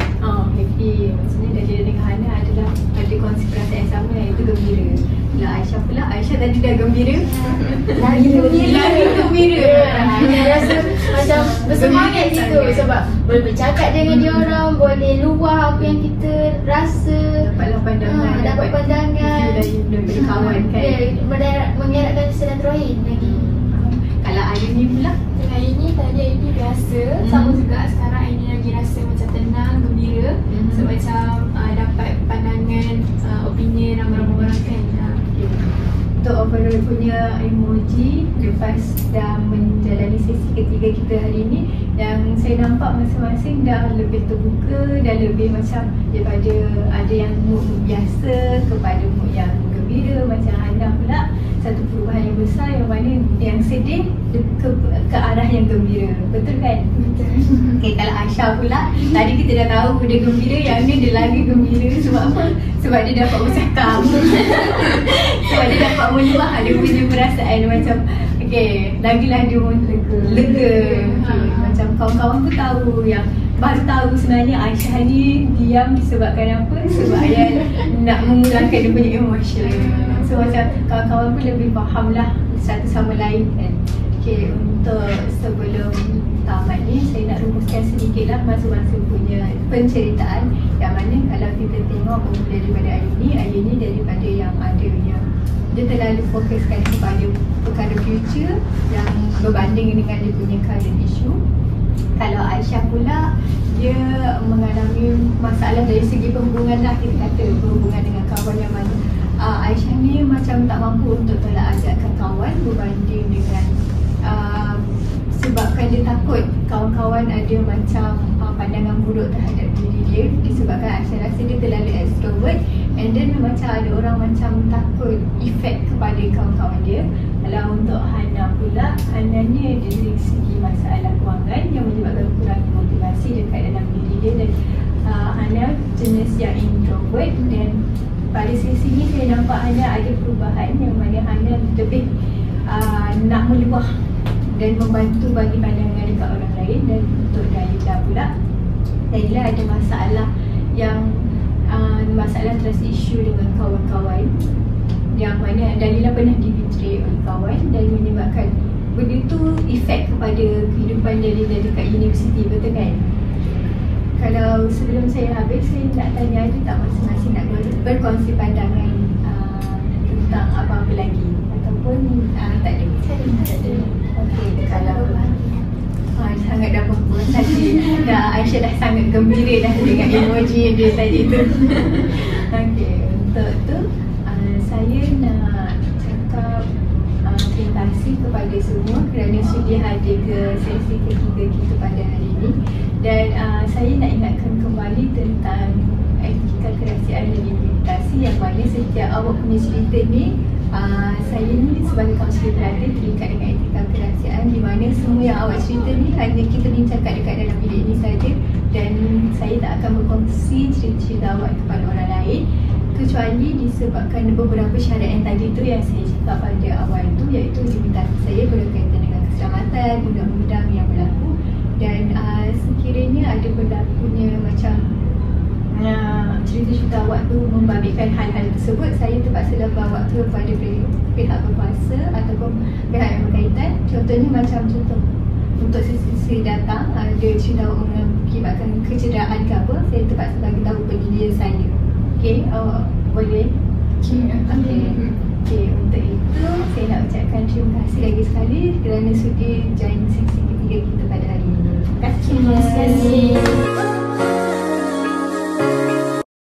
Happy. Maksudnya Dalila dengan Hana adalah ada kongsi perasaan yang sama, iaitu gembira. Kalau Aisyah pula, Aisyah tadi dah gembira. Lagi gembira. Lagi gembira. Dia rasa macam bersemangat gitu sebab boleh bercakap dengan dia orang, boleh luah apa yang kita rasa. Dapatlah pandangan. Dapat pandangan. Daripada kawan kan. Mengeratkan silaturahim lagi. Kalau Aini pula? Dengan ini tadi Aini biasa, sama juga sekarang Aini lagi rasa macam tenang, gembira. So macam dapat pandangan, opinion ramai-ramai orang kan. Untuk overall punya emoji lepas dah menjalani sesi ketiga kita hari ini, yang saya nampak masing-masing dah lebih terbuka dan lebih macam daripada ada yang mood biasa kepada mood yang gembira. Macam Hana pula satu perubahan yang besar yang mana yang sedih ke arah yang gembira. Betul kan? Betul. Okay, kalau Aisyah pula, tadi kita dah tahu dia gembira, yang ni dia lagi gembira. Sebab apa? Sebab dia dapat bercakap. Sebab dia dapat meluah dia punya perasaan macam okay, lagilah dia lega. Okay, macam kawan-kawan pun tahu yang baru tahu sebenarnya Aisyah ni diam disebabkan apa? Sebab dia nak mengurangkan dia punya emotion. So macam kawan-kawan pun lebih faham lah satu sama lain kan. Okay, untuk sebelum tamat ni saya nak rumuskan sedikit lah masing-masing punya penceritaan. Yang mana kalau kita tengok bermula daripada Aini daripada yang ada yang dia terlalu fokuskan kepada perkara future yang berbanding dengan dia punya current issue. Kalau Aisyah pula, dia mengalami masalah dari segi perhubungan lah, kita kata berhubungan dengan kawan yang mana Aisyah ni macam tak mampu untuk tolak ajakkan kawan berbanding dengan sebabkan dia takut kawan-kawan ada macam pandangan buruk terhadap diri dia, disebabkan Aisyah rasa dia terlalu extrovert and then macam ada orang macam takut efek kepada kawan-kawan dia. Kalau untuk Hana pula, Hana ni ada dari segi masalah kewangan yang menyebabkan kurang motivasi dekat dalam diri dia, dan Hana jenis yang introvert. Dan pada sesi ni saya nampak Hana ada perubahan yang mana Hana lebih nak meluah dan membantu bagi pandangan dekat orang lain. Dan untuk Dalila pula, Dalila ada masalah yang masalah trust issue dengan kawan-kawan, yang mana Dalila pernah di-betray oleh kawan dan menyebabkan benda tu efek kepada kehidupan Dalila dekat universiti. Betul kan? Kalau sebelum saya habis, saya nak tanya ada tak masing-masing nak berkongsi pandangan tentang apa-apa lagi ataupun tak ada? Tak ada. Okey, kalau sangat dah berpuas hati. Aisyah dah sangat gembira dah dengan emoji dia tadi tu. Okey, untuk tu saya nak cakap terima kasih kepada semua kerana sudi hadir ke sesi ketiga kita pada hari ini. Dan saya nak ingatkan kembali tentang etika kerahsiaan dan implementasi, yang mana setiap awak punya cerita ni saya ni sebagai kaunselor berada terikat dengan etika kerahsiaan, di mana semua yang awak cerita ni hanya kita bincangkan dekat dalam bilik ini saja, dan saya tak akan berkongsi cerita-cerita awak kepada orang lain kecuali disebabkan beberapa syarat yang tadi tu yang saya cakap pada awal tu, iaitu limitasi saya berkaitan dengan keselamatan, undang-undang yang berlaku. Dan sekiranya ada berlakunya macam cerita-cerita awak tu membabitkan hal-hal tersebut, saya terpaksa bawa tu kepada pihak berkuasa ataupun pihak yang berkaitan. Contohnya macam contoh untuk sesi datang ada cerita awak mengakibatkan kecederaan ke apa, saya terpaksa bagi tahu pendirian saya. Okey, awak boleh? Okey, untuk itu saya nak ucapkan terima kasih lagi sekali kerana sudi